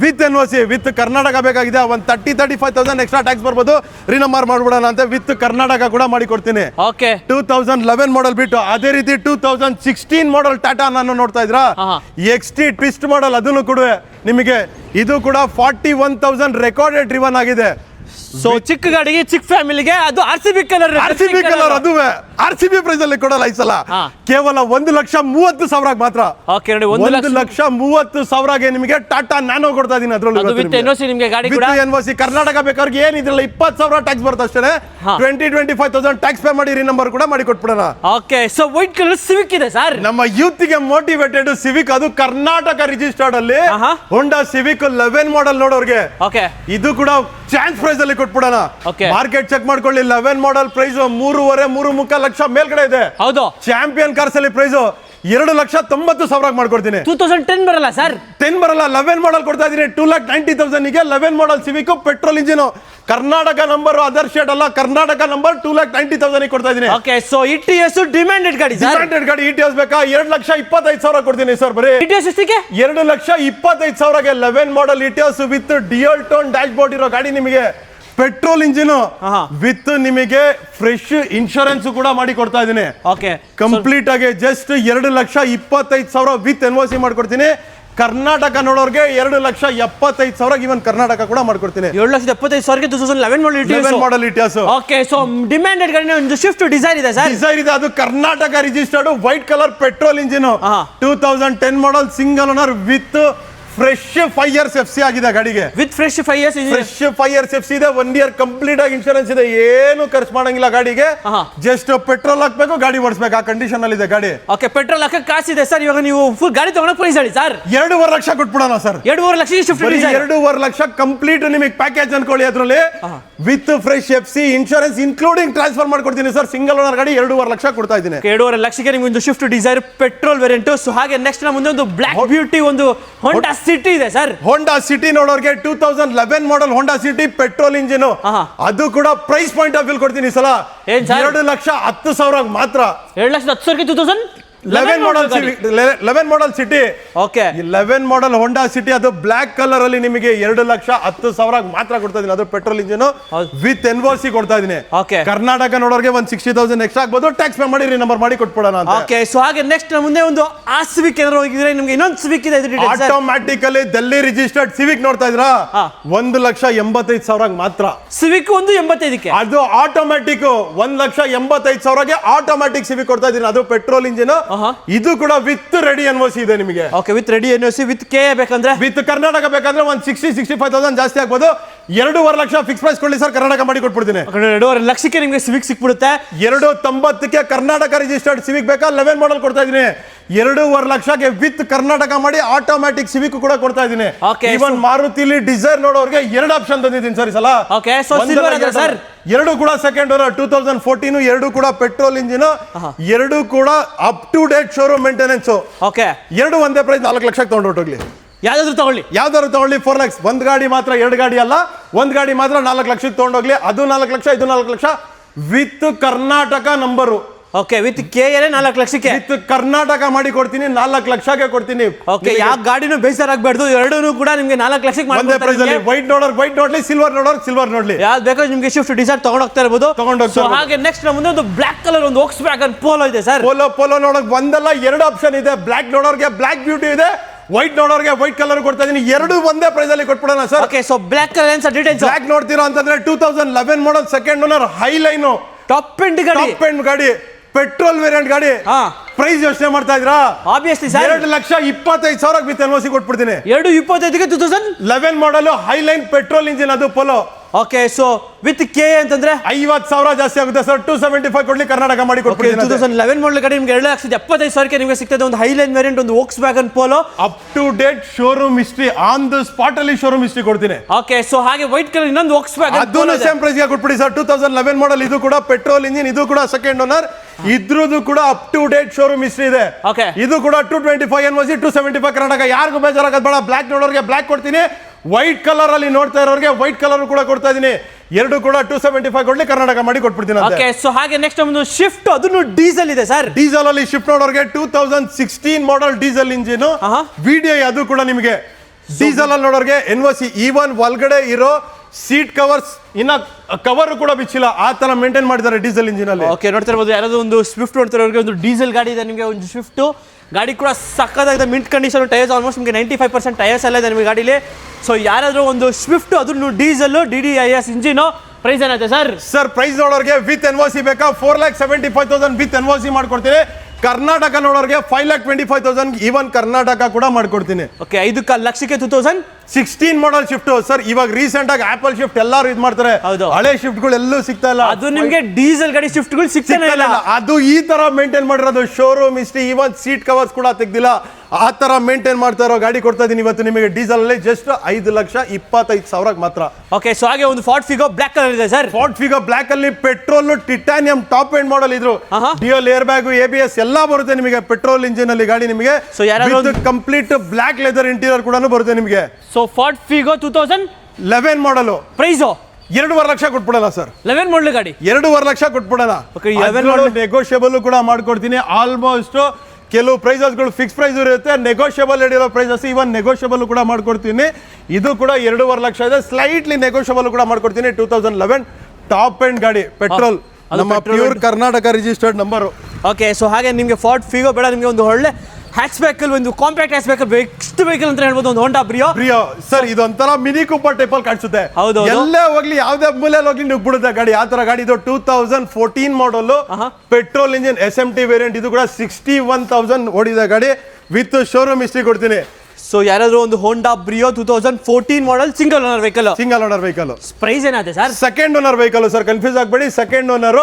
ವಿತ್ NOC ವಿತ್ ಕರ್ನಾಟಕ. ಬೇಕಾಗಿದೆ ಒಂದು 35,000 ಎಕ್ಸ್ಟ್ರಾ ಟ್ಯಾಕ್ಸ್ ಬರ್ಬೋದು, ರಿನಂಬರ್ ಮಾಡ್ಬಿಡೋಣ ಅಂತ. ವಿತ್ ಕರ್ನಾಟಕ ಕೂಡ ಮಾಡಿ ಕೊಡ್ತೀನಿ. 2011 ಮಾಡಲ್ ಬಿಟ್ಟು ಅದೇ ರೀತಿ 2016 ಮಾಡಲ್ ಟಾಟಾ ನಾನು ನೋಡ್ತಾ ಇದ್ರಾ, XT ಟ್ವಿಸ್ಟ್ ಮಾಡಲ್ ಅದನ್ನು ಕೊಡುವೆ ನಿಮಗೆ. ಇದು ಕೂಡ 41,000 ರೆಕಾರ್ಡೆಡ್ ಡ್ರಿವನ್ ಆಗಿದೆ. ಸೊ ಚಿಕ್ಕ ಗಾಡಿಗೆ ಚಿಕ್ಕ ಫ್ಯಾಮಿಲಿಗೆ ಅದು RCB ಕಲರ್, ಅದುವೇ RCB ಪ್ರೈಸ್ ಅಲ್ಲಿ ಕೊಡಲ್ಲ ಈ ಸಲ. ಕೇವಲ 1,30,30,000 ಮಾತ್ರ. 1,30,30,000ಗೆ ನಿಮಗೆ ಟಾಟಾ ನ್ಯಾನೋ ಕೊಡ್ತಾ ಇದೀನಿ. ಅದ್ರಲ್ಲಿ ವಿತ್ NOC ನಿಮಗೆ ಗಾಡಿ ಕೂಡ NOC ಕರ್ನಾಟಕ ಬೇಕಾದ್ರೆ ಏನಿದ್ರಲ್ಲ 20,000 ಟ್ಯಾಕ್ಸ್ ಬರುತ್ತೆ ಅಷ್ಟೇ. 25,000 ಟ್ಯಾಕ್ಸ್ ಪೇ ಮಾಡಿ ರಿನಂಬರ್ ಕೂಡ ಮಾಡಿ ಕೊಟ್ಬಿಡೋಣ. Okay. So white colour Civic ಇದೆ ಸರ್. ನಮ್ಮ ಯೂತ್ ಗೆ ಮೋಟಿವೇಟೆಡ್ ಸಿವಿಕ್, ಅದು ಕರ್ನಾಟಕ ರಿಜಿಸ್ಟರ್ಡ್ ಅಲ್ಲಿ ಹೋಂಡಾ ಸಿವಿಕ್ 11 ಮಾಡಲ್ ನೋಡೋರ್ಗೆ ಇದು ಕೂಡ ಚಾನ್ಸ್ ಪ್ರೈಸ್ ಪ್ರೈಸ್ ಅಲ್ಲಿ ಕೊಟ್ಬಿಡೋಣ. Okay. ಮಾರ್ಕೆಟ್ ಚೆಕ್ ಮಾಡ್ಕೊಳ್ಳಿ, 11 ಮಾಡೆಲ್ ಪ್ರೈಸ್ 3.5 ಲಕ್ಷ ಮೇಲ್ಗಡೆ ಇದೆ. ಹೌದು, ಚಾಂಪಿಯನ್ ಕಾರ್ಸ್ ಅಲ್ಲಿ ಪ್ರೈಸ್ 2,90,000 ಮಾಡ್ಕೊಡ್ತೀನಿ. 2010 ಬರಲ್ಲ ಸರ್, 10 ಬರಲ್ಲ, 11 ಮಾಡೆಲ್ ಕೊಡ್ತಾ ಇದೀನಿ. 2,90,000 ಗೆ 11 model Civic petrol engine, Karnataka number, other state ಅಲ್ಲ, ಕರ್ನಾಟಕ ನಂಬರ್. 2,90,000 ಕೊಡ್ತಾ ಇದೀನಿ. ಓಕೆ, ಸೊ ಇಟಿಎಸ್ ಡಿಮ್ಯಾಂಡೆಡ್ ಗಾಡಿ ಸರ್. ಡಿಮ್ಯಾಂಡೆಡ್ ಗಾಡಿ ಇಟಿಎಸ್ ಬೇಕಾ? 2,25,000 ಕೊಡ್ತೀನಿ ಸರ್. ಬರೀ ಇಟಿಎಸ್ ಎಷ್ಟಿಗೆ? 2,25,000ಗೆ 11 model Etios with dual tone dash board ಇರೋ ಗಾಡಿ ನಿಮಗೆ. ಪೆಟ್ರೋಲ್ ಇಂಜಿನ್ ವಿತ್ ನಿಮಗೆ ಫ್ರೆಶ್ ಇನ್ಶೂರೆನ್ಸ್ ಕೂಡ ಮಾಡಿ ಕೊಡ್ತಾ ಇದೀನಿ. ಓಕೆ, ಕಂಪ್ಲೀಟ್ ಆಗಿ ಜಸ್ಟ್ 2,25,000 ವಿತ್ ಎನ್ಒಸಿ ಮಾಡ್ಕೊಡ್ತೀನಿ. ಕರ್ನಾಟಕ ನೋಡೋರ್ಗೆ 2,75,000 ಇವನ್ ಕರ್ನಾಟಕ ಕೂಡ ಮಾಡ್ಕೊಡ್ತೀನಿ. 7,75,000ಗೆ 2011 ಮಾಡೆಲ್ ಇಟಿಎಸ್. ಓಕೆ, ಸೊ ಡಿಮ್ಯಾಂಡೆಡ್ ಗಾಡಿ ಒಂದು ಸ್ವಿಫ್ಟ್ ಡಿಸೈರ್ ಇದೆ ಸರ್. ಡಿಸೈರ್ ಇದೆ, ಅದು Karnataka registered white colour petrol engine. 2010 model single owner with fresh 5 years FC ಆಗಿದೆ ಗಾಡಿಗೆ. With fresh 5 years fresh 5 years FC ಇದೆ. 1 year ಕಂಪ್ಲೀಟ್ ಆಗಿ ಇನ್ಶೂರೆನ್ಸ್ ಇದೆ. ಏನು ಖರ್ಚು ಮಾಡಂಗಿಲ್ಲ ಗಾಡಿಗೆ. ಜಸ್ಟ್ ಪೆಟ್ರೋಲ್ ಹಾಕ್ಬೇಕು, ಗಾಡಿ ಓಡಿಸ್ಬೇಕು, ಆ ಕಂಡೀಷನ್ ಅಲ್ಲಿ ಇದೆ ಗಾಡಿ. ಓಕೆ, ಪೆಟ್ರೋಲ್ ಹಾಕಕ್ಕೆ ಕಾಸಿದೆ ಸರ್. ಇವಾಗ ನೀವು ಫುಲ್ ಗಾಡಿ ತಗೊಳಕ್ ಪ್ರೈಸ್ ಹೇಳಿ ಸರ್. 2.5 ಲಕ್ಷ ಕೊಟ್ಬಿಡೋಣ sir. 2.5 lakh Swift Dzire. 2.5 lakh complete ನಿಮಗೆ ಪ್ಯಾಕೇಜ್ ಅನ್ಕೊಳ್ಳಿ. ಅದರಲ್ಲಿ with fresh FC insurance including transfer ಮಾಡ್ಕೊಡ್ತೀನಿ ಸರ್. ಸಿಂಗಲ್ ಓನರ್ ಗಾಡಿ 2.5 ಲಕ್ಷ ಕೊಡ್ತಾ ಇದ್ದೀನಿ. 2.5 ಲಕ್ಷಕ್ಕೆ ನಿಮ್ಗೆ ಒಂದು Swift Dzire petrol variant. So ಹಾಗೆ ನೆಕ್ಸ್ಟ್ ನಮ್ಮ ಮುಂದೆ ಒಂದು ಬ್ಲಾಕ್ ಬ್ಯೂಟಿ, ಒಂದು ಹೋಂಡಾ ಸಿಟಿ ಇದೆ ಸರ್. ಹೋಂಡಾ ಸಿಟಿ ನೋಡೋರ್ಗೆ 2011 model Honda City petrol engine. ಅದು ಕೂಡ ಪ್ರೈಸ್ ಪಾಯಿಂಟ್ ಆಫ್ ವ್ಯೂ ಕೊಡ್ತೀನಿ ಈ ಸಲ. 2,10,000 ಮಾತ್ರ. 2,10,000 11 model city. Okay, 11 model Honda city, ಅದು ಬ್ಲಾಕ್ ಕಲರ್ ಅಲ್ಲಿ ನಿಮಗೆ 2,10,000 ಮಾತ್ರ ಕೊಡ್ತಾ ಇದೀನಿ. ಅದು ಪೆಟ್ರೋಲ್ ಇಂಜಿನ್ ವಿತ್ ಎನ್ಒಸಿ ಕೊಡ್ತಾ ಇದೀನಿ. ಓಕೆ, ಕರ್ನಾಟಕ ನೋಡೋರ್ಗೆ 60,000 ಎಕ್ಸ್ಟ್ರಾ ಆಗ್ಬೋದು. ಟ್ಯಾಕ್ಸ್ ಪೇ ಮಾಡಿ ನಂಬರ್ ಮಾಡಿ ಕೊಟ್ಬಿಡೋಣ ಅಂತ. ಓಕೆ, ಸೊ ಹಾಗೆ ನೆಕ್ಸ್ಟ್ ಮುಂದೆ ಒಂದು ಆ ಸಿವಿಕ್ ಏನಾದ್ರು ಹೋಗಿದ್ರೆ ನಿಮ್ಗೆ ಇನ್ನೊಂದು ಸಿವಿಕ್ ಇದೆ. ಆಟೋಮ್ಯಾಟಿಕ್ ಅಲ್ಲಿ ಡೆಲ್ಲಿ ರಿಜಿಸ್ಟರ್ಡ್ ಸಿವಿಕ್ ನೋಡ್ತಾ ಇದ್ರಾ? 1,85,000 ಮಾತ್ರ. ಸಿವಿಕ್ ಒಂದು 85ಕ್ಕೆ. ಅದು ಆಟೋಮ್ಯಾಟಿಕ್ 1,85,000ಗೆ ಆಟೋಮ್ಯಾಟಿಕ್ ಸಿವಿಕ್ ಕೊಡ್ತಾ ಇದೀನಿ. ಅದು ಪೆಟ್ರೋಲ್ ಇಂಜಿನ್. ಇದು ಕೂಡ ವಿತ್ ರೆಡಿ ಎನ್ಒಸಿ ಇದೆ ನಿಮಗೆ. Okay, with ready NOC with K ಬೇಕಂದ್ರೆ, ವಿತ್ ಕರ್ನಾಟಕ ಬೇಕಂದ್ರೆ 65,000 ಜಾಸ್ತಿ ಆಗ್ಬೋದು. 2.5 ಲಕ್ಷ ಫಿಕ್ಸ್ ಪ್ರೈಸ್ ಕೊಡ್ಲಿ ಸರ್, ಕರ್ನಾಟಕ ಮಾಡಿ ಕೊಟ್ಬಿಡ್ತೀನಿ. 2.5 ಲಕ್ಷಕ್ಕೆ ನಿಮಗೆ ಸಿವಿಕ್ ಸಿಕ್ಬಿಡುತ್ತೆ. 2,90ಕ್ಕೆ ಕರ್ನಾಟಕ ರಿಜಿಸ್ಟರ್ಡ್ ಸಿವಿಕ್ ಬೇಕಾ? 11 ಮಾಡೆಲ್ ಕೊಡ್ತಾ ಇದೀನಿ. 2.5 ಲಕ್ಷಕ್ಕೆ ವಿತ್ ಕರ್ನಾಟಕ ಮಾಡಿ ಆಟೋಮ್ಯಾಟಿಕ್ ಸಿವಿಕ್ ಕೂಡ ಕೊಡ್ತಾ ಇದೀನಿ. ಇವನ್ ಮಾರುತಿಲಿ ಡಿಸೈರ್ ನೋಡೋರ್ಗೆ 2 ಆಪ್ಷನ್ ತಂದಿದ್ದೀನಿ ಸರ್ ಈ ಸಲ. ಓಕೆ, ಸೊ ಸಿಲ್ವರ್ ಇದೆ ಸರ್. 2 ಕೂಡ ಸೆಕೆಂಡ್ ಓನರ್ 2014, 2 ಕೂಡ ಪೆಟ್ರೋಲ್ ಇಂಜಿನ್, 2 ಕೂಡ up to date showroom maintenance. Okay, 2 ಒಂದೇ ಪ್ರೈಸ್ 4 ಲಕ್ಷಕ್ಕೆ ತಗೊಂಡೋಗ್ಲಿ. ಯಾವ್ದಾದ್ರು ತಗೊಳ್ಳಿ 4 lakhs. ಒಂದ್ ಗಾಡಿ ಮಾತ್ರ, 2 ಗಾಡಿ ಅಲ್ಲ, ಒಂದ್ ಗಾಡಿ ಮಾತ್ರ 4 ಲಕ್ಷಕ್ಕೆ ತಗೊಂಡೋಗ್ಲಿ. ಅದು 4 ಲಕ್ಷ, ಇದು 4 lakh with Karnataka number. Okay, with K 4 ಲಕ್ಷಕ್ಕೆ ವಿತ್ ಕರ್ನಾಟಕ ಮಾಡಿ ಕೊಡ್ತೀನಿ. 4 ಲಕ್ಷಕ್ಕೆ ಕೊಡ್ತೀನಿ. ಓಕೆ, ಯಾವ ಗಾಡಿನೂ ಬೇಜಾರಾಗಬಾರ್ದು. ಎರಡೂ ಕೂಡ ನಿಮಗೆ 4 ಲಕ್ಷಕ್ಕೆ ಒಂದೇ ಪ್ರೈಸ್ ಅಲ್ಲಿ. ವೈಟ್ ನೋಡೋರ್ ವೈಟ್ ನೋಡ್ಲಿ, ಸಿಲ್ವರ್ ನೋಡೋರ್ ಸಿಲ್ವರ್ ನೋಡ್ಲಿ. ಯಾವ್ದು ಬೇಕಾದ್ರೂ ನಿಮಗೆ ಸ್ವಿಫ್ಟ್ ಡಿಸೈರ್ ತಗೊಂಡೋಗ್ತಾ ಇರಬಹುದು. ಹಾಗೆ ನೆಕ್ಸ್ಟ್ ನಮ್ಮ ಮುಂದೆ ಒಂದು ಬ್ಲಾಕ್ ಕಲರ್ ಒಂದು ವೋಕ್ಸ್ವ್ಯಾಗನ್ ಪೋಲೋ ಇದೆ ಸರ್. ಪೋಲೋ ನೋಡೋಕೆ ಒಂದಲ್ಲ 2 ಆಪ್ಷನ್ ಇದೆ. ಬ್ಲಾಕ್ ನೋಡೋರ್ಗೆ ಬ್ಲಾಕ್ ಬ್ಯೂಟಿ ಇದೆ, ವೈಟ್ ನೋಡೋರ್ಗೆ ವೈಟ್ ಕಲರ್ ಕೊಡ್ತಾ ಇದೀನಿ. 2 ಒಂದೇ ಪ್ರೈಸ್ ಅಲ್ಲಿ ಕೊಟ್ಬಿಡೋಣ sir. Okay, so black colour ಏನ್ ಸರ್ ಡೀಟೇಲ್ಸ್? ಬ್ಲಾಕ್ ನೋಡ್ತೀರಾ ಅಂತಂದ್ರೆ 2011 model second owner high line top end ಗಾಡಿ, ಪೆಟ್ರೋಲ್ ವೇರಿಯಂಟ್ ಗಾಡಿ. ಪ್ರೈಸ್ ಯೋಚನೆ ಮಾಡ್ತಾ ಇದ್ರಾ? Obviously sir. 2,25,000 ವಿತ್ ಎನ್ಒಸಿ ಕೊಟ್ಬಿಡ್ತೀನಿ. 2,25ಗೆ 2011 model high line petrol engine, ಅದು polo. Okay, so with K ಅಂತಂದ್ರೆ 50,000 ಜಾಸ್ತಿ ಆಗುತ್ತೆ ಸರ್. 275 ಕೊಡ್ಲಿ, ಕರ್ನಾಟಕ ಮಾಡಿ ಕೊಡ್ತೀನಿ. 2011 ಮಾಡೆಲ್ ಗಾಡಿ ನಿಮಗೆ 2,75,000ಕ್ಕೆ ನಿಮಗೆ ಸಿಗ್ತದೆ. ಒಂದು ಹೈ ಲೈನ್ ವೇರಿಯಂಟ್, ಒಂದು Volkswagen Polo, up to date showroom history, on the spot ಅಲ್ಲಿ ಶೋರೂಮ್ ಹಿಸ್ಟ್ರಿ ಕೊಡ್ತೀನಿ. ಓಕೆ, ಸೊ ಹಾಗೆ ವೈಟ್ ಕಲರ್ ಇನ್ನೊಂದು ವೋಕ್ಸ್ವ್ಯಾಗನ್ ಅದನ್ನು ಸೇಮ್ ಪ್ರೈಸ್ ಗೆ ಕೊಟ್ಬಿಡಿ ಸರ್. 2011 ಮಾಡೆಲ್, ಇದು ಕೂಡ ಪೆಟ್ರೋಲ್ ಇಂಜಿನ್, ಇದು ಕೂಡ ಸೆಕೆಂಡ್ ಓನರ್, ಇದ್ರದ್ದು ಕೂಡ up to date showroom history ಇದೆ. ಓಕೆ, ಇದು ಕೂಡ 225 ಎನ್ಒಸಿ, 275 ಕರ್ನಾಟಕ. ಯಾರಿಗೂ ಬೇಜಾರಾಗದ್ ಬೇಡ. ಬ್ಲಾಕ್ ನೋಡೋರ್ಗೆ ಬ್ಲಾಕ್ ಕೊಡ್ತೀನಿ. ವೈಟ್ ಕಲರ್ ಅಲ್ಲಿ ನೋಡ್ತಾ ಇರೋರಿಗೆ ವೈಟ್ ಕಲರ್ ಕೂಡ ಕೊಡ್ತಾ ಇದೀನಿ. 2 ಕೂಡ 275 ಕೊಡ್ಲಿ, ಕರ್ನಾಟಕ ಮಾಡಿ ಕೊಟ್ಬಿಡ್ತೀನಿ. ಓಕೆ, ಸೊ ಹಾಗೆ ನೆಕ್ಸ್ಟ್ ಒಂದು ಶಿಫ್ಟ್, ಅದನ್ನು ಡೀಸೆಲ್ ಇದೆ ಸರ್. ಡೀಸೆಲ್ ಅಲ್ಲಿ ಶಿಫ್ಟ್ ನೋಡೋರ್ಗೆ 2016 ಮಾಡೆಲ್ ಡೀಸೆಲ್ ಇಂಜಿನ್, VDI, ಅದು ಕೂಡ ನಿಮಗೆ ಡೀಸೆಲ್ ಅಲ್ಲಿ ನೋಡೋರ್ಗೆ ಎನ್ಒಸಿ. ಈವನ್ ಒಳಗಡೆ ಇರೋ ಸೀಟ್ ಕವರ್ಸ್ ಇನ್ನ ಕವರ್ ಕೂಡ ಬಿಚ್ಚಿಲ್ಲ, ಆ ತರ ಮೇಂಟೈನ್ ಮಾಡಿದ್ದಾರೆ ಡೀಸೆಲ್ ಇಂಜಿನ್ ಅಲ್ಲಿ. ಓಕೆ, ನೋಡ್ತಾ ಇರಬಹುದು. ಯಾರಾದ್ರೂ ಒಂದು ಸ್ವಿಫ್ಟ್ ನೋಡ್ತಿರೋರಿಗೆ ಒಂದು ಡೀಸೆಲ್ ಗಾಡಿ ಇದೆ ನಿಮಗೆ. ಒಂದು ಸ್ವಿಫ್ಟ್ ಗಾಡಿ ಕೂಡ ಸಕ್ಕತ್ತಾಗಿದೆ, ಮಿಂಟ್ ಕಂಡೀಷನ್. ಟೈರ್ಸ್ ಆಲ್ಮೋಸ್ಟ್ ನಿಮಗೆ 95% ಟೈರ್ಸ್ ಎಲ್ಲ ಇದೆ ನಿಮಗೆ ಗಾಡಿಲಿ. ಸೊ ಯಾರಾದ್ರೂ ಒಂದು ಸ್ವಿಫ್ಟ್, ಅದನ್ನು ಡೀಸೆಲ್, DDIS ಇಂಜಿನ್, ಪ್ರೈಸ್ ಏನಾಯ್ತು ಸರ್? ಸರ್ ಪ್ರೈಸ್ ನೋಡೋರ್ಗೆ ವಿತ್ ಎನ್ಒಸಿ ಬೇಕಾ? 4,75,000 ವಿತ್ ಎನ್ಒಸಿ ಮಾಡ್ಕೊಡ್ತೀನಿ. ಕರ್ನಾಟಕ ನೋಡೋರ್ಗೆ 5,25,000 ಈವನ್ ಕರ್ನಾಟಕ ಕೂಡ ಮಾಡ್ಕೊಡ್ತೀನಿ. ಓಕೆ, 5 ಲಕ್ಷಕ್ಕೆ 2000 16 ಮಾಡಲ್ ಶಿಫ್ಟ್ ಸರ್. ಇವಾಗ ರೀಸೆಂಟ್ ಆಗಿ ಆಪಲ್ ಶಿಫ್ಟ್ ಎಲ್ಲರೂ ಇದು ಮಾಡ್ತಾರೆ. ಹೌದು. ಹಳೆ ಶಿಫ್ಟ್ ಗಳು ಎಲ್ಲೂ ಸಿಗ್ತಾ ಇಲ್ಲ. ಅದು ನಿಮ್ಗೆ ಡೀಸೆಲ್ ಗಾಡಿ ಶಿಫ್ಟ್ ಗಳು ಸಿಗ್ತಾನೆ ಇಲ್ಲ. ಅದು ಈ ತರ ಮೇಂಟೈನ್ ಮಾಡಿರೋದು showroom history, even seat covers ಕೂಡ ತೆಗ್ದಿಲ್ಲ. ಆ ತರ ಮೇಂಟೈನ್ ಮಾಡ್ತಾ ಇರೋ ಗಾಡಿ ಕೊಡ್ತಾ ಇದೀನಿ ಇವತ್ತು ನಿಮಗೆ ಡೀಸೆಲ್ ಅಲ್ಲಿ ಜಸ್ಟ್ 5,25,000 ಮಾತ್ರ. ಓಕೆ, ಸೊ ಹಾಗೆ ಒಂದು ಫಾರ್ಡ್ ಫಿಗೋ ಬ್ಲಾಕ್ ಕಲರ್ ಇದೆ ಸರ್. ಫಾರ್ಡ್ ಫಿಗೋ ಬ್ಲಾಕ್ ಅಲ್ಲಿ petrol Titanium top end model ಇದ್ರು. ಡ್ಯೂಯಲ್ ಏರ್ ಬ್ಯಾಗ್, ABS ಎಲ್ಲ ಬರುತ್ತೆ ನಿಮಗೆ ಪೆಟ್ರೋಲ್ ಇಂಜಿನ್ ಅಲ್ಲಿ ಗಾಡಿ ನಿಮಗೆ. ಸೊ ಯಾರಾದ್ರೂ ಕಂಪ್ಲೀಟ್ ಬ್ಲಾಕ್ ಲೆದರ್ ಇಂಟೀರಿಯರ್ ಕೂಡ ಬರುತ್ತೆ ನಿಮಗೆ. ಸೊ ಫಾರ್ಡ್ ಫಿಗೋ 2011 ಮಾಡಲು ಪ್ರೈಸ್ 2.5 ಲಕ್ಷ ಕೊಟ್ಬಿಡಲ್ಲ ಸರ್. 11 ಮಾಡಲ್ ಗಾಡಿ 2.5 ಲಕ್ಷ ಕೊಟ್ಬಿಡಲ್ಲ. ನೆಗೋಷಿಯಬಲ್ ಕೂಡ ಮಾಡ್ಕೊಡ್ತೀನಿ. ಆಲ್ಮೋಸ್ಟ್ ಕೆಲವು ಪ್ರೈಸಸ್ಗಳು ಫಿಕ್ಸ್ ಪ್ರೈಸ್ ಇರುತ್ತೆ, ನೆಗೋಷಿಯಬಲ್ ಇರೋ ಪ್ರೈಸಸ್ ಇವನ್ ನೆಗೋಷಿಯಬಲ್ ಕೂಡ ಮಾಡ್ಕೊಡ್ತೀನಿ. ಇದು ಕೂಡ 2.5 ಲಕ್ಷ ಇದೆ, ಸ್ಲೈಟ್ಲಿ ನೆಗೋಷಿಯಬಲ್ ಕೂಡ ಮಾಡ್ಕೊಡ್ತೀನಿ. 2011 ಟಾಪ್ ಎಂಡ್ ಗಾಡಿ ಪೆಟ್ರೋಲ್, ನಮ್ಮ pure Karnataka registered number. Okay, so ಹಾಗೆ ನಿಮಗೆ ಫಾರ್ಡ್ ಫಿಗೋ ಬೇಡ, ನಿಮಗೆ ಒಂದು ಒಳ್ಳೆ ಹ್ಯಾಚ್ ವೆಹಿಕಲ್, ಒಂದು compact hatch vehicle, best vehicle ಅಂತ ಹೇಳ್ಬೋದು, ಒಂದು ಹೋಂಡಾ ಬ್ರಿಯೋ. ಸರ್ ಇದೊಂಥರ ಮಿನಿ ಕೂಪರ್ ಟೈಪ್ ಅಲ್ಲಿ ಕಾಣಿಸುತ್ತೆ. ಹೌದು, ಎಲ್ಲೇ ಹೋಗ್ಲಿ ಯಾವ್ದೇ ಮೂಲೆಯಲ್ಲಿ ಹೋಗ್ಲಿ ನೀವು ಬಿಡುತ್ತೆ ಗಾಡಿ. ಆ ತರ ಗಾಡಿ ಇದು 2014 model petrol engine SMT variant. ಇದು ಕೂಡ 61,000 ಓಡಿದೆ ಗಾಡಿ ವಿತ್ ಶೋರೂಮ್ ಹಿಸ್ಟ್ರಿ ಕೊಡ್ತೀನಿ. ಸೊ ಯಾರಾದ್ರೂ ಒಂದು Honda Brio 2014 model single owner vehicle price ಏನಾಗುತ್ತೆ sir? Second owner vehicle sir, confuse ಆಗಬೇಡಿ. Second owner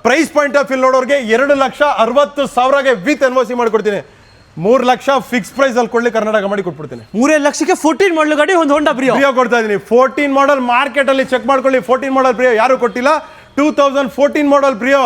price point of view ನೋಡೋರಿಗೆ 2,60,000 ವಿತ್ NOC ಮಾಡ್ಕೊಡ್ತೀನಿ. 3 ಲಕ್ಷ ಫಿಕ್ಸ್ ಪ್ರೈಸ್ ಅಲ್ಲಿ ಕೊಡ್ಲಿ ಕರ್ನಾಟಕ ಮಾಡಿ ಕೊಟ್ಬಿಡ್ತೀನಿ. 3 ಲಕ್ಷಕ್ಕೆ 14 ಮಾಡಲ್ ಗಾಡಿ ಒಂದು ಹೋಂಡಾ ಬ್ರಿಯೋ ಕೊಡ್ತಾ ಇದೀನಿ. 14 ಮಾಡಲ್ ಮಾರ್ಕೆಟ್ ಅಲ್ಲಿ ಚೆಕ್ ಮಾಡ್ಕೊಳ್ಳಿ. 14 ಮಾಡಲ್ ಬ್ರಿಯೋ ಯಾರು ಕೊಟ್ಟಿಲ್ಲ. 2014 ಮಾಡಲ್ ಬ್ರಿಯೋ,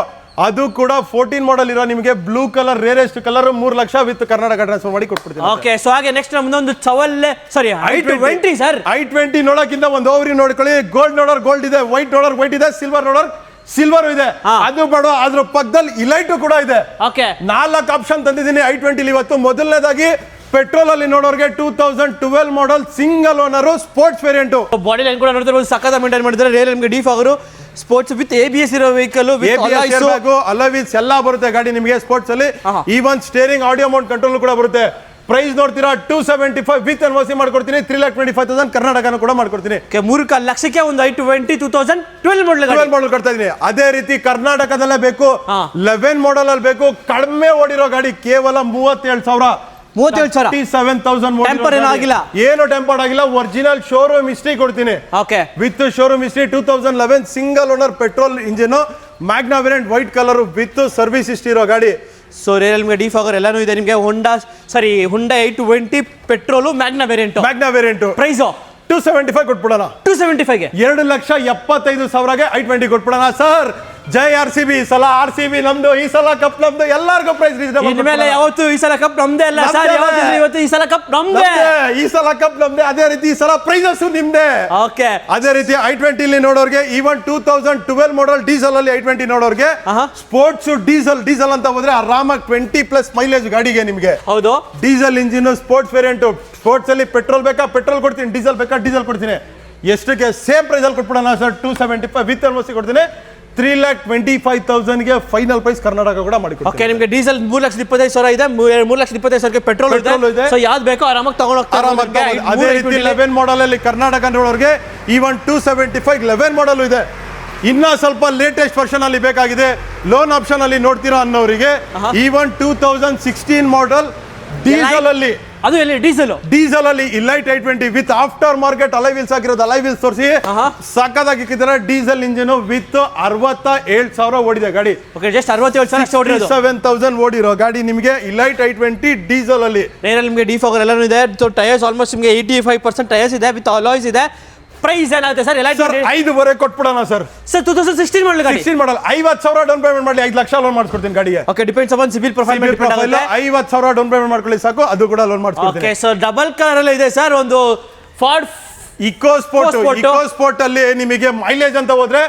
ಅದು ಕೂಡ 14 ಮಾಡಲ್ ಇರೋ ನಿಮಗೆ blue colour, rarest colour, 3 lakh with Karnataka transfer ಮಾಡಿ ಕೊಟ್ಬಿಡ್ತೀನಿ. ಓಕೆ, ಸೊ ಹಾಗೆ ನೆಕ್ಸ್ಟ್ ನಮ್ಮದೊಂದು ಚವಲ್ಲೆ ಸಾರಿ i20 ಸರ್. i20 ನೋಡೋಕ್ಕಿಂತ ಒಂದು ಓವರಿ ನೋಡ್ಕೊಳ್ಳಿ. ಗೋಲ್ಡ್ ನೋಡೋರ್ ಗೋಲ್ಡ್ ಇದೆ, ವೈಟ್ ನೋಡೋರ್ ವೈಟ್ ಇದೆ, ಸಿಲ್ವರ್ ನೋಡೋರ್ ಸಿಲ್ವರ್ ಇದೆ. ಅದು ಬೇಡ, ಅದ್ರ ಪಕ್ಕದಲ್ಲಿ ಇಲೈಟ್ ಕೂಡ ಇದೆ. ಓಕೆ, 4 ಆಪ್ಷನ್ ತಂದಿದ್ದೀನಿ i20 ಇವತ್ತು. ಮೊದಲನೇದಾಗಿ ಪೆಟ್ರೋಲ್ ಅಲ್ಲಿ ನೋಡೋರಿಗೆ 2012 ಮಾಡಲ್ single owner sports variant. Body line ಕೂಡ ನೋಡ್ತಿರ್ಬೋದು, ಸಖತ್ ಮೇಂಟೈನ್ ಮಾಡಿದ್ದಾರೆ. ರಿಯಲ್ ನಿಮಗೆ ಡಿ ಫಾಗರು ಸ್ಪೋರ್ಟ್ಸ್ ವಿತ್ ABS ಇರೋ ವೆಹಿಕಲ್, ಅಲವಿಸ್ ಎಲ್ಲ ಬರುತ್ತೆ ಗಾಡಿ ನಿಮಗೆ ಸ್ಪೋರ್ಟ್ಸ್ ಅಲ್ಲಿ. Even steering audio Mount control ಕೂಡ ಬರುತ್ತೆ. ಪ್ರೈಸ್ ನೋಡ್ತೀರಾ 275 ವಿತ್ NOC ಮಾಡ್ಕೊಡ್ತೀನಿ. 3,25,000 ಕರ್ನಾಟಕನ ಕೂಡ ಮಾಡ್ಕೊಡ್ತೀನಿ. 3 ಲಕ್ಷಕ್ಕೆ ಒಂದು i20 2012 ಮಾಡಲ್ ಕೊಡ್ತಾ ಇದೀನಿ. ಅದೇ ರೀತಿ ಕರ್ನಾಟಕದಲ್ಲೇ ಬೇಕು, 11 ಮಾಡಲ್ ಅಲ್ಲಿ ಬೇಕು, ಕಡಿಮೆ ಓಡಿರೋ ಗಾಡಿ ಕೇವಲ 37,000 ಏನು ಟೆಂಪರ್ಡ್ ಆಗಿಲ್ಲ. ಒರಿಜಿನಲ್ ಶೋರೂಮ್ ಹಿಸ್ಟ್ರಿ ಕೊಡ್ತೀನಿ. Okay, with showroom history. 2011 single owner petrol engine, Magna variant, white colour with service history ಇರೋ ಗಾಡಿ. ಸೊ ರಿಯಲ್ ನಿಮಗೆ ಡಿ ಫಾಗರ್ ಎಲ್ಲಾನು ಇದೆ ನಿಮಗೆ. Hyundai i20 petrol Magna variant price 275 ಕೊಟ್ಬಿಡೋಣ. 275ಗೆ 2,75,000ಗೆ i20 ಕೊಟ್ಬಿಡೋಣ ಸರ್. ಜೈ RCB. ಈ ಸಲ RCB ನಮ್ದು, ಈ ಸಲ ಕಪ್ ನಮ್ದು, ಎಲ್ಲರಿಗೂ ಪ್ರೈಸ್ ರೀಸನಬಲ್. ಇನ್ಮೇಲೆ ಯಾವತ್ತು ಈ ಸಲ ಕಪ್ ನಮ್ದೇ ಅಲ್ಲ ಸರ್, ಇವತ್ತು ಈ ಸಲ ಕಪ್ ನಮ್ದೇ, ಈ ಸಲ ಕಪ್ ನಮ್ದೇ. ಅದೇ ರೀತಿ ಈ ಸಲ ಪ್ರೈಸಸ್ ನಿಮ್ದೇ. ಓಕೆ, ಅದೇ ರೀತಿ i20 ಇಲ್ಲಿ ನೋಡೋರಿಗೆ ಈವನ್ 2012 ಮಾಡಲ್ ಡೀಸೆಲ್ ಅಲ್ಲಿ i20 ನೋಡೋರಿಗೆ ಸ್ಪೋರ್ಟ್ಸ್ ಡೀಸೆಲ್ ಅಂತ ಹೋದ್ರೆ ಆರಾಮಾಗಿ 20+ ಮೈಲೇಜ್ ಗಾಡಿಗೆ ನಿಮಗೆ. ಹೌದು, diesel engine sports variant. Sports ಅಲ್ಲಿ ಪೆಟ್ರೋಲ್ ಬೇಕಾ ಪೆಟ್ರೋಲ್ ಕೊಡ್ತೀನಿ, ಡೀಸೆಲ್ ಬೇಕಾ ಡೀಸೆಲ್ ಕೊಡ್ತೀನಿ. ಎಷ್ಟಕ್ಕೆ ಸೇಮ್ ಪ್ರೈಸ್ ಅಲ್ಲಿ ಕೊಟ್ಬಿಡೋಣ ಸರ್. 275 ವಿತ್ NOC ಕೊಡ್ತೀನಿ. 3,25,000ಗೆ ಫೈನಲ್ ಪ್ರೈಸ್ ಕರ್ನಾಟಕ ಕೂಡ ಮಾಡಿಕೊಡ್ತೀನಿ. ಓಕೆ, ನಿಮಗೆ ಡೀಸೆಲ್ 3,25,000 ಇದೆ, 3,25,000ಗೆ ಪೆಟ್ರೋಲ್ ಇದೆ. ಸೊ ಯಾವ್ದು ಬೇಕೋ ಆರಾಮಾಗಿ ತಗೊಂಡು ಹೋಗ್ತಾರೆ. ಅದೇ ರೀತಿ 11 ಮಾಡಲ್ ಅಲ್ಲಿ ಕರ್ನಾಟಕ ನೋಡೋರಿಗೆ ಈವನ್ 275 11 ಮಾಡಲ್ ಇದೆ. ಇನ್ನ ಸ್ವಲ್ಪ ಲೇಟೆಸ್ಟ್ ವರ್ಷನ್ ಅಲ್ಲಿ ಬೇಕಾಗಿದೆ, ಲೋನ್ ಆಪ್ಷನ್ ಅಲ್ಲಿ ನೋಡ್ತೀರಾ ಅನ್ನೋರಿಗೆ ಈವನ್ 2016 ಮಾಡಲ್ ಡೀಸೆಲ್ ಅಲ್ಲಿ, ಅದು ಎಲ್ಲಿ ಡೀಸೆಲ್ ಅಲ್ಲಿ Elite i20 with after market alloy wheels ಆಗಿರೋದು. ಅಲೈವಿಲ್ಸ್ ತೋರಿಸಿ ಸಕ್ಕದಾಗಿ ಇಕ್ಕಿದ್ದಾರೆ. ಡೀಸೆಲ್ ಇಂಜಿನ್ ವಿತ್ 67,000 ಓಡಿದೆ ಗಾಡಿ. ಓಕೆ, ಜಸ್ಟ್ 67,000 ಓಡಿರೋ ಗಾಡಿ ನಿಮಗೆ ಇಲೈಟ್ i20 ಡೀಸೆಲ್ ಅಲ್ಲಿ. ನಿಮಗೆ ಡಿ ಫಾಗರ್ ಎಲ್ಲಾನು ಇದೆ. ಸೊ ಟೈರ್ಸ್ ಆಲ್ಮೋಸ್ಟ್ ನಿಮಗೆ 85% ಟೈರ್ಸ್ ಇದೆ, ವಿತ್ ಅಲಾಯ್ಸ್ ಇದೆ. ಪ್ರೈಸ್ ಏನಾಗುತ್ತೆ ಸರ್? 5.5 ಕೊಟ್ಬಿಡೋಣ ಸರ್. 2016 ಮಾಡಲ್ ಗಾಡಿ, 16 ಮಾಡಲ್. 50,000 ಡೌನ್ ಪೇಮೆಂಟ್ ಮಾಡಿ 5 ಲಕ್ಷ ಲೋನ್ ಮಾಡಿಸ್ಕೊಡ್ತೀನಿ ಗಾಡಿಗೆ. Okay, depends on civil profile ಮೇಲೆ ಡಿಪೆಂಡ್ ಆಗುತ್ತೆ. 50,000 ಡೌನ್ ಪೇಮೆಂಟ್ ಮಾಡ್ಕೊಳ್ಳಿ ಸಾಕು, ಅದು ಕೂಡ ಲೋನ್ ಮಾಡಿಸ್ಕೊಡ್ತೀನಿ. ಓಕೆ, ಸೊ ಡಬಲ್ ಕಲರ್ ಅಲ್ಲಿ ಇದೆ ಸರ್ ಒಂದು ಫಾರ್ಡ್ ಇಕೋ ಸ್ಪೋರ್ಟ್ ಅಲ್ಲಿ ನಿಮಗೆ ಮೈಲೇಜ್ ಅಂತ ಹೋದ್ರೆ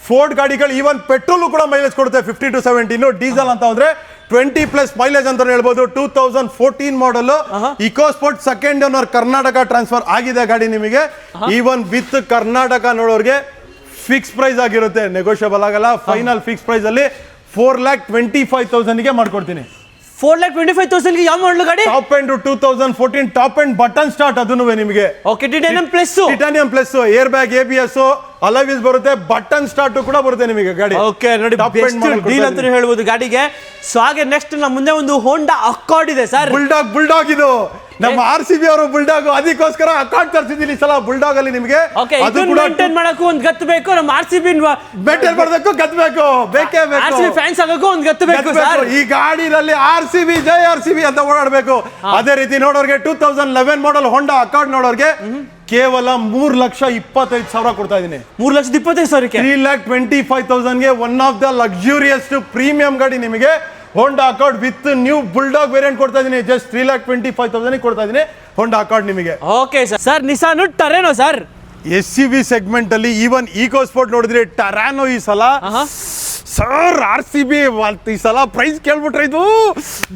ಫೋರ್ಡ್ ಗಾಡಿಗಳು ಈವನ್ ಪೆಟ್ರೋಲ್ ಕೂಡ ಮೈಲೇಜ್ ಕೊಡುತ್ತೆ 50 to 70. ಡೀಸೆಲ್ ಅಂತ ಹೋದ್ರೆ 20+ ಮೈಲೇಜ್ ಅಂತ ಹೇಳ್ಬೋದು. 2014 model EcoSport second owner Karnataka transfer ಆಗಿದೆ ಗಾಡಿ ನಿಮಗೆ. ಈವನ್ ವಿತ್ ಕರ್ನಾಟಕ ನೋಡೋರಿಗೆ ಫಿಕ್ಸ್ ಪ್ರೈಸ್ ಆಗಿರುತ್ತೆ, ನೆಗೋಷಿಯಬಲ್ ಆಗಲ್ಲ. ಫೈನಲ್ ಫಿಕ್ಸ್ ಪ್ರೈಸ್ ಅಲ್ಲಿ 4,25,000ಗೆ ಮಾಡ್ಕೊಡ್ತೀನಿ. 4,25,000ಗೆ ಯಾವ ಮಾಡಲ್ ಗಾಡಿ? Top end 2014 top end button start ಅದನ್ನು ನಿಮಗೆ. Okay, titanium plus air bag, ABS, alloy wheels ಬರುತ್ತೆ, ಬಟನ್ ಸ್ಟಾರ್ಟ್ ಕೂಡ ಬರುತ್ತೆ ನಿಮಗೆ ಗಾಡಿ. ಓಕೆ, ನೋಡಿ ಬೆಸ್ಟ್ ಡೀಲ್ ಅಂತ ಹೇಳ್ಬೋದು ಗಾಡಿಗೆ. ಸೊ ಹಾಗೆ ನೆಕ್ಸ್ಟ್ ನಮ್ಮ ಮುಂದೆ ಒಂದು ಹೋಂಡಾ ಅಕಾರ್ಡ್ ಇದೆ ಸರ್. ಬುಲ್ಡಾಗ್ ಇದು ನಮ್ಮ RCB ಅವರು ಬುಲ್ಡಾಗ್, ಅದಕ್ಕೋಸ್ಕರ ಅಕೌಂಟ್ ತರಿಸಿದೀನಿ ಈ ಸಲ ಬುಲ್ಡಾಗ್ ಅಲ್ಲಿ ನಿಮಗೆ. ಅದು ಕೂಡ ಮೇಂಟೈನ್ ಮಾಡಕ್ಕೂ ಒಂದು ಗತ್ತು ಬೇಕು, ನಮ್ಮ RCB ಮೇಂಟೈನ್ ಮಾಡಬೇಕು, ಗತ್ತು ಬೇಕು, ಬೇಕೇ ಬೇಕು. RCB ಫ್ಯಾನ್ಸ್ ಆಗಕ್ಕೂ ಒಂದು ಗತ್ತು ಬೇಕು ಸರ್. ಈ ಗಾಡಿನಲ್ಲಿ RCB ಜೈ RCB ಅಂತ ಓಡಾಡಬೇಕು. ಅದೇ ರೀತಿ ನೋಡೋರ್ಗೆ 2011 ಮಾಡೆಲ್ ಹೋಂಡಾ ಅಕಾರ್ಡ್ ನೋಡೋರ್ಗೆ ಕೇವಲ 3,25,000 ಕೊಡ್ತಾ ಇದೀನಿ. 3,25,000ಕ್ಕೆ 3,25,000ಗೆ one of the luxurious premium ಗಾಡಿ ನಿಮಗೆ Honda Accord with new bulldog variant ಕೊಡ್ತಾ ಇದೀನಿ. ಜಸ್ಟ್ 3,25,000 ಕೊಡ್ತಾ ಇದೀನಿ ಹೋಂಡಾ ಅಕಾರ್ಡ್ ನಿಮಗೆ. Okay sir. Nissan Terrano sir, SUV segment ಅಲ್ಲಿ ಈವನ್ ಈಕೋ ಸ್ಪೋರ್ಟ್ ನೋಡಿದ್ರೆ ಟರಾನೋ ಈ ಸಲ ಸರ್ RCB ಈ ಸಲ ಪ್ರೈಸ್ ಕೇಳ್ಬಿಟ್ರೆ ಇದು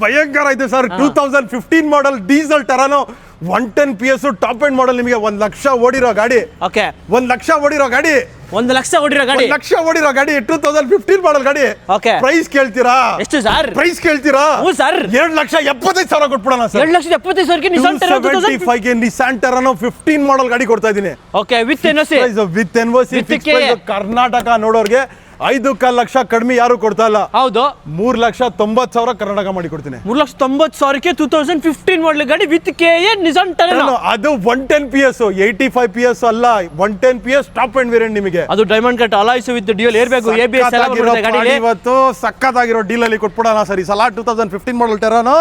ಭಯಂಕರ ಇದೆ sir. 2015 model diesel Terrano 110 PS top end model ನಿಮಗೆ 1 ಲಕ್ಷ ಓಡಿರೋ ಗಾಡಿ. ಓಕೆ 1 ಲಕ್ಷ ಓಡಿರೋ ಗಾಡಿ, 1 ಲಕ್ಷ ಓಡಿರೋ ಗಾಡಿ, 1 ಲಕ್ಷ ಓಡಿರೋ ಗಾಡಿ 2015 ಮಾಡೆಲ್ ಗಾಡಿ. ಓಕೆ ಪ್ರೈಸ್ ಕೇಳ್ತೀರಾ? ಎಷ್ಟು ಸರ್ ಪ್ರೈಸ್ ಕೇಳ್ತೀರಾ? ಹ್ಞೂ ಸರ್, 2,75,000 ಕೊಟ್ಬಿಡೋಣ ಸರ್. 2,75,000ಕ್ಕೆ ನಿಸಾನ್ ಟೆರಾನೋ 275 ಗೆ ನಿಸಾನ್ ಟೆರಾನೋ 15 ಮಾಡೆಲ್ ಗಾಡಿ ಕೊಡ್ತಾ ಇದೀನಿ. Okay with NOC, with NOC Karnataka ನೋಡೋರ್ಗೆ 5.25 ಲಕ್ಷ ಕಡಿಮೆ ಯಾರು ಕೊಡ್ತಾ ಇಲ್ಲ. ಹೌದು, 3,90,000 ಕರ್ನಾಟಕ ಮಾಡಿ ಕೊಡ್ತೀನಿ. 3,90,000ಕ್ಕೆ 2015 ಮಾಡೆಲ್ ಗಾಡಿ ವಿತ್ KA ನಿಸಾನ್ ಟೆರಾನೋ. ಅದು 110 PS 85 PS ಅಲ್ಲ, 110 PS ಟಾಪ್ ಎಂಡ್ ವೇರಿಯಂಟ್ ನಿಮಗೆ. ಅದು diamond cut alloys with dual air bag ABS ಎಲ್ಲ ಬರುತ್ತೆ ಗಾಡಿಲಿ. ಇವತ್ತು ಸಕ್ಕತ್ತಾಗಿರೋ ಡೀಲ್ ಅಲ್ಲಿ ಕೊಟ್ಬಿಡೋಣ ಸರ್ ಈ ಸಲ. 2015 ಮಾಡೆಲ್ ಟೆರಾನೋ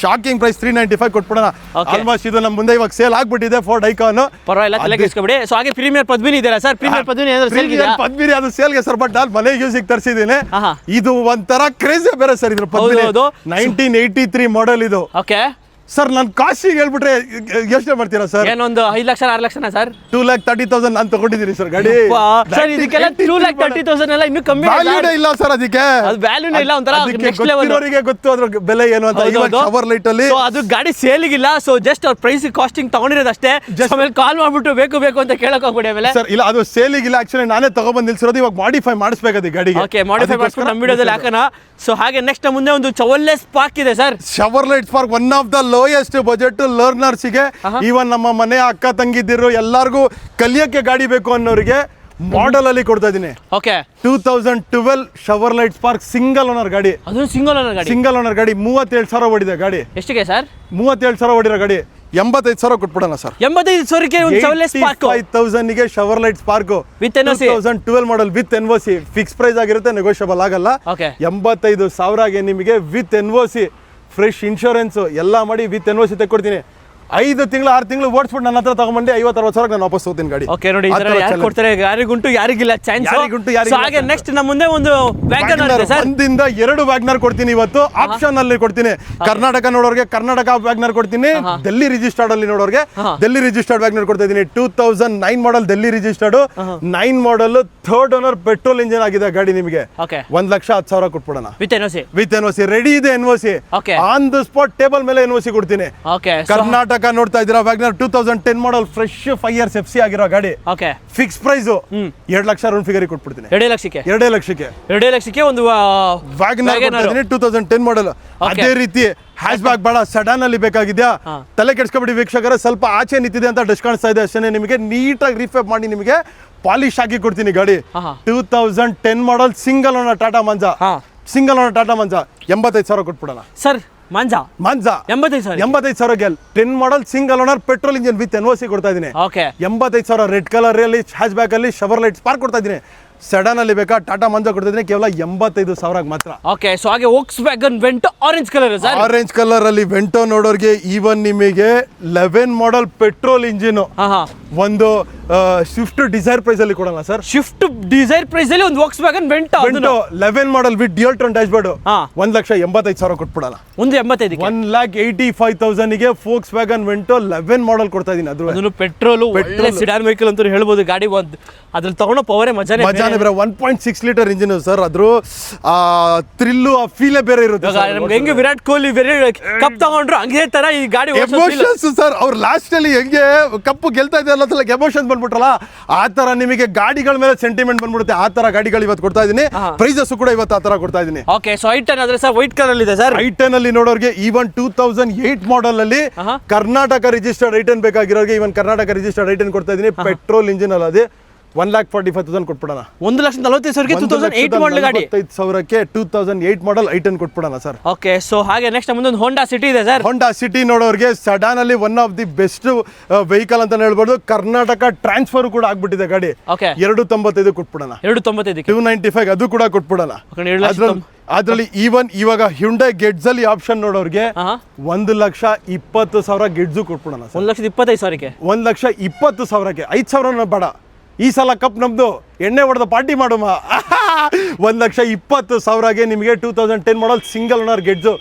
ಶಾಕಿಂಗ್ ಪ್ರೈಸ್ 395 ಕೊಟ್ಬಿಡೋಣ. ಆಲ್ಮೋಸ್ಟ್ ಇದು ನಮ್ಮ ಮುಂದೆ ಇವಾಗ ಸೇಲ್ ಆಗ್ಬಿಟ್ಟಿದೆ ಫೋರ್ಡ್ ಐಕಾನ್. ಪರವಾಗಿಲ್ಲ, ತಲೆ ಕೆಡಿಸ್ಕೊಬೇಡಿ. ಸೊ ಹಾಗೆ ಪ್ರೀಮಿಯರ್ ಪದ್ಮಿನಿ ಇದೆಯಲ್ಲ ಸರ್, ಪ್ರೀಮಿಯರ್ ಪದ್ಮಿನಿ ಏನಾದ್ರು ಸೇಲ್ ಇದೆಯಾ? ಪದ್ಮಿನಿ ಅದು ಸೇಲ್ಗೆ ಸರ್, ಬಟ್ ಮನೆ ಯೂಸಿಗೆ ತರಿಸಿದ್ದೀನಿ. ಇದು ಒಂಥರ ಕ್ರೇಜ್ ಬೇರೆ ಸರ್. ಇದ್ರ ಪದ್ಮಿನಿ 1983 ಮಾಡೆಲ್ ಇದು. ಓಕೆ ಸರ್ ನಾನು ಕಾಸ್ಟಿಗೆ ಹೇಳ್ಬಿಟ್ರೆ ಯೋಚನೆ ಮಾಡ್ತೀರಾ ಸರ್? ಏನೊಂದು 5 ಲಕ್ಷ 6 ಲಕ್ಷನಾ ಸರ್? 2,30,000 ನಾನು ತಗೊಂಡಿದ್ದೀನಿ ಸರ್ ಗಾಡಿ. ಸರ್ ಇದಕ್ಕೆಲ್ಲ 2,30,000 ಎಲ್ಲ ಇನ್ನೂ ಕಮ್ಮಿ ಇಲ್ಲ ಸರ್. ಅದಕ್ಕೆ ಅದು ವ್ಯಾಲ್ಯೂನೇ ಇಲ್ಲ, ಒಂಥರ ನೆಕ್ಸ್ಟ್ ಲೆವೆಲ್. ಅವರಿಗೆ ಗೊತ್ತು ಅದ್ರ ಬೆಲೆ ಏನು ಅಂತ. ಶವರ್ ಲೈಟ್ ಅಲ್ಲಿ ಅದು ಗಾಡಿ ಸೇಲಿಗಿಲ್ಲ. ಸೊ ಜಸ್ಟ್ ಅವ್ರ ಪ್ರೈಸ್ ಕಾಸ್ಟಿಂಗ್ ತಗೊಂಡಿರೋದಷ್ಟೇ. ಆಮೇಲೆ ಕಾಲ್ ಮಾಡ್ಬಿಟ್ಟು ಬೇಕು ಅಂತ ಕೇಳಕ್ ಹೋಗ್ಬಿಡಿ ಆಮೇಲೆ. ಸರ್ ಇಲ್ಲ, ಅದು ಸೇಲಿಗಿಲ್ಲ. ಆಕ್ಚುಲಿ ನಾನೇ ತಗೊಂಡ್ಬಂದು ನಿಲ್ಸಿರೋದು. ಇವಾಗ ಮಾಡಿಫೈ ಮಾಡಿಸ್ಬೇಕು ಅದು ಗಾಡಿಗೆ. ಓಕೆ, ಮಾಡಿಫೈ ಮಾಡ್ಕೊಂಡು ನಮ್ಮ ವಿಡಿಯೋದಲ್ಲಿ ಹಾಕೋಣ. ಸೊ ಹಾಗೆ ನೆಕ್ಸ್ಟ್ ಮುಂದೆ ಒಂದು ಚವರ್ಲೆ ಸ್ಪಾರ್ಕ್ ಇದೆ sir. Chevrolet Spark one of the lowest budget ಲರ್ನರ್ಸ್ಗೆ, ಈವನ್ ನಮ್ಮ ಮನೆ ಅಕ್ಕ ತಂಗಿದ್ದಿರು ಎಲ್ಲರಿಗೂ ಕಲಿಯಕ್ಕೆ ಗಾಡಿ ಬೇಕು ಅನ್ನೋರಿಗೆ ಮಾಡೆಲ್ ಅಲ್ಲಿ ಕೊಡ್ತಾ ಇದೀನಿ. Okay 2012 shower light spark single owner ಗಾಡಿ. ಅದು ಸಿಂಗಲ್ ಓನರ್ ಗಾಡಿ. ಸಿಂಗಲ್ ಓನರ್ ಗಾಡಿ 37,000 ಓಡಿದೆ ಗಾಡಿ. ಎಷ್ಟಿಗೆ ಸರ್? 37,000 ಓಡಿರೋ ಗಾಡಿ 85,000 ಕೊಟ್ಬಿಡೋಣ ಸರ್. 85,000ಕ್ಕೆ ಒಂದು ಚವರ್ಲೆ ಸ್ಪಾರ್ಕ್. 85,000 ಗೆ Chevrolet Spark with NOC 2012 model with NOC. Fix price ಆಗಿರುತ್ತೆ, ನೆಗೋಷಿಯಬಲ್ ಆಗಲ್ಲ. ಓಕೆ 85,000ಗೆ ನಿಮಗೆ ವಿತ್ NOC ಫ್ರೆಶ್ ಇನ್ಶೂರೆನ್ಸ್ ಎಲ್ಲ ಮಾಡಿ ವಿತ್ NOC ತೆಕ್ಕೊಡ್ತೀನಿ. 5 ತಿಂಗಳು 6 ತಿಂಗಳು ಓಡಿಸ್ಬಿಟ್ಟು ನನ್ನ ಹತ್ರ ತಗೊಂಡ್ಬಂದು 50-60 ನಾನು ವಾಪಸ್ ಹೋಗ್ತೀನಿ ಗಾಡಿ. ಓಕೆ ನೋಡಿ, ಯಾರು ಕೊಡ್ತಾರೆ? ಯಾರಿಗುಂಟು ಯಾರಿಗಿಲ್ಲ ಚಾನ್ಸ್. ಹಾಗೆ ನೆಕ್ಸ್ಟ್ ನಮ್ಮ ಮುಂದೆ ಒಂದು ವ್ಯಾಗನರ್ ಇದೆ ಸರ್. ಒಂದಿಂದ 2 ವ್ಯಾಗನರ್ ಕೊಡ್ತೀನಿ ಇವತ್ತು. ಆಪ್ಷನ್ ಅಲ್ಲಿ ಕೊಡ್ತೀನಿ. ಕರ್ನಾಟಕ ನೋಡೋರ್ಗೆ ಕರ್ನಾಟಕ ವ್ಯಾಗನರ್ ಕೊಡ್ತೀನಿ. ಡೆಲ್ಲಿ ರಿಜಿಸ್ಟರ್ಡ್ ಅಲ್ಲಿ ನೋಡೋರ್ಗೆ ಡೆಲ್ಲಿ ರಿಜಿಸ್ಟರ್ಡ್ ವ್ಯಾಗನರ್ ಕೊಡ್ತಾ ಇದೀನಿ. 2009 model Delhi registered 9 model 3rd owner petrol engine ಆಗಿದೆ ಗಾಡಿ ನಿಮಗೆ. 1,10,000 ಕೊಟ್ಬಿಡೋಣ ವಿತ್ NOC. ರೆಡಿ ಇದೆ NOC. On the spot table ಮೇಲೆ NOC ಕೊಡ್ತೀನಿ. ಕರ್ನಾಟಕ ನೋಡ್ತಾ ಇದ್ದೀರಾ WagonR 2010 model fresh 5 years FC ಆಗಿರೋ ಗಾಡಿ. Okay fix price 2 lakh round figure ಕೊಟ್ಬಿಡ್ತೀನಿ. 2 ಲಕ್ಷಕ್ಕೆ ಒಂದು ವ್ಯಾಗನರ್ ಕೊಡ್ತೀನಿ 2010 ಮಾಡೆಲ್. ಅದೇ ರೀತಿ ಹ್ಯಾಶ್ ಬ್ಯಾಕ್ ಬೇಡ, ಸಡನ್ ಅಲ್ಲಿ ಬೇಕಾಗಿದ್ಯಾ? ತಲೆ ಕೆಡ್ಸ್ಕೊಬಿಡಿ ವೀಕ್ಷಕರ, ಸ್ವಲ್ಪ ಆಚೆ ನಿಂತಿದೆ ಅಂತ ಡಸ್ಟ್ ಕಾಣಿಸ್ತಾ ಇದೆ ಅಷ್ಟೇ. ನಿಮಗೆ ನೀಟಾಗಿ ರೀಫ್ಯಾಪ್ ಮಾಡಿ ನಿಮಗೆ ಪಾಲಿಶ್ ಹಾಕಿ ಕೊಡ್ತೀನಿ ಗಾಡಿ. 2010 model single owner Tata Manza. 85,000 ಕೊಟ್ಬಿಡೋಣ ಸರ್. ಮಂಜಾ 85,000ಗೆ 10 model single owner petrol engine with NOC ಕೊಡ್ತಾ ಇದೀನಿ. 85,000 ರೆಡ್ ಕಲರ್ ಅಲ್ಲಿ ಹ್ಯಾಶ್ ಬ್ಯಾಕ್ ಅಲ್ಲಿ ಶವರ್ ಲೈಟ್ ಸ್ಪಾರ್ಕ್ ಕೊಡ್ತಾ ಇದೀನಿ. ಸಡನ್ ಅಲ್ಲಿ ಬೇಕಾ ಟಾಟಾ ಮಂಜಾ ಕೊಡ್ತಾ ಇದೀನಿ ಕೇವಲ 85,000 ಮಾತ್ರ. ಓಕೆ, ಸೊ ಹಾಗೆ Volkswagen Vento orange colour sir. Orange colour ಅಲ್ಲಿ ವೆಂಟೋ ನೋಡೋರ್ಗೆ ಈವನ್ ನಿಮಗೆ 11 ಮಾಡೆಲ್ ಪೆಟ್ರೋಲ್ ಇಂಜಿನ್ ಒಂದು ಸ್ವಿಫ್ಟ್ ಡಿಸೈರ್ ಪ್ರೈಸ್ ಅಲ್ಲಿ ಕೊಡೋಣ ಸರ್. ಸ್ವಿಫ್ಟ್ ಡಿಸೈರ್ ಪ್ರೈಸ್ ಅಲ್ಲಿ ಒಂದು Volkswagen Vento 11 model with dual tone dash board 1,85,000 ಕೊಟ್ಬಿಡೋಣ. 1,85,000 ಗೆ ವೋಕ್ಸ್ವ್ಯಾಗನ್ ವೆಂಟೋ 11 ಮಾಡೆಲ್ ಕೊಡ್ತಾ ಇದೀನಿ. ಅದು ಪೆಟ್ರೋಲ್ ಸಿಡಾನ್ ವೆಹಿಕಲ್ ಅಂತ ಹೇಳ್ಬೋದು ಗಾಡಿ. ಅದ್ರಲ್ಲಿ ತಗೊಂಡು ಪವರೇ ಮಜಾನೇ 1.6 ಲೀಟರ್ ಇಂಜಿನ್ ಸರ್. ಅದ್ರ ಥ್ರಿಲ್ಲು ಆ ಫೀಲೇ ಬೇರೆ ಇರುತ್ತೆ. ಹೆಂಗೆ ವಿರಾಟ್ ಕೊಹ್ಲಿ ಕಪ್ ತಗೊಂಡ್ರು ಹಂಗೆ ತರ ಈ ಗಾಡಿ ಎಮೋಷನ್ಸ್ ಸರ್. ಅವ್ರು ಲಾಸ್ಟ್ ಅಲ್ಲಿ ಹೆಂಗೆ ಕಪ್ಪು ಗೆಲ್ತಾ ಇದ್ದಾರೆ ಎಮೋಷನ್ಸ್ ಬಂದ್ಬಿಟ್ರಲ್ಲ, ಆ ತರ ನಿಮಗೆ ಗಾಡಿಗಳ ಮೇಲೆ ಸೆಂಟಿಮೆಂಟ್ ಬಂದ್ಬಿಡುತ್ತೆ. ಆ ತರ ಗಾಡಿಗಳು ಇವತ್ತು ಕೊಡ್ತಾ ಇದೀನಿ. ಪ್ರೈಸಸ್ ಕೂಡ ಇವತ್ತು ಆ ತರ ಕೊಡ್ತಾ ಇದೀನಿ. ಓಕೆ, ಸೊ i10 ಆದ್ರೆ ಸರ್ ವೈಟ್ ಕಲರ್ ಇದೆ ಸರ್. i10 ಅಲ್ಲಿ ನೋಡೋರ್ಗೆ ಈವನ್ 2008 ಮಾಡೆಲ್ ಅಲ್ಲಿ ಕರ್ನಾಟಕ ರಿಜಿಸ್ಟರ್ಡ್ i10 ಬೇಕಾಗಿರೋರಿಗೆ ಈವನ್ ಕರ್ನಾಟಕ ರಿಜಿಸ್ಟರ್ಡ್ i10 ಕೊಡ್ತಾ ಇದೀನಿ. ಪೆಟ್ರೋಲ್ ಇಂಜಿನ್ ಅಲ್ಲ, ಅದೇ 1,45,000 ಕೊಟ್ಬಿಡೋಣ. 1,45,000ಗೆ 2008 ಮಾಡಲ್ ಗಾಡಿ. 45,000ಕ್ಕೆ 2008 ಮಾಡಲ್ i10 ಕೊಟ್ಬಿಡೋಣ ಸರ್. ಓಕೆ, ಸೊ ಹಾಗೆ ನೆಕ್ಸ್ಟ್ ಮುಂದೊಂದು ಹೋಂಡಾ ಸಿಟಿ ಇದೆ ಸರ್. ಹೋಂಡಾ ಸಿಟಿ ನೋಡೋರಿಗೆ ಸಡಾನ್ ಅಲ್ಲಿ one of the best vehicle ಅಂತ ಹೇಳ್ಬೋದು. ಕರ್ನಾಟಕ ಟ್ರಾನ್ಸ್ಫರ್ ಕೂಡ ಆಗ್ಬಿಟ್ಟಿದೆ ಗಾಡಿ. ಓಕೆ, 295 ಕೊಟ್ಬಿಡೋಣ. 295ಕ್ಕೆ 295 ಅದು ಕೂಡ ಕೊಟ್ಬಿಡೋಣ. ಅದ್ರಲ್ಲಿ ಈವನ್ ಇವಾಗ ಹ್ಯುಂಡೈ ಗೆಟ್ಸ್ ಅಲ್ಲಿ ಆಪ್ಷನ್ ನೋಡೋರಿಗೆ 1,20,000 ಗೆಟ್ಸು ಕೊಟ್ಬಿಡೋಣ. 1,25,000ಕ್ಕೆ 1,20,000ಕ್ಕೆ 5,000 ಬೇಡ. ಈ ಸಲ ಕಪ್ ನಮ್ದು ಎಣ್ಣೆ ಹೊಡೆದ ಪಾರ್ಟಿ ಮಾಡುಮ. 1,20,000ಗೆ ನಿಮಗೆ 2010 model single owner Getz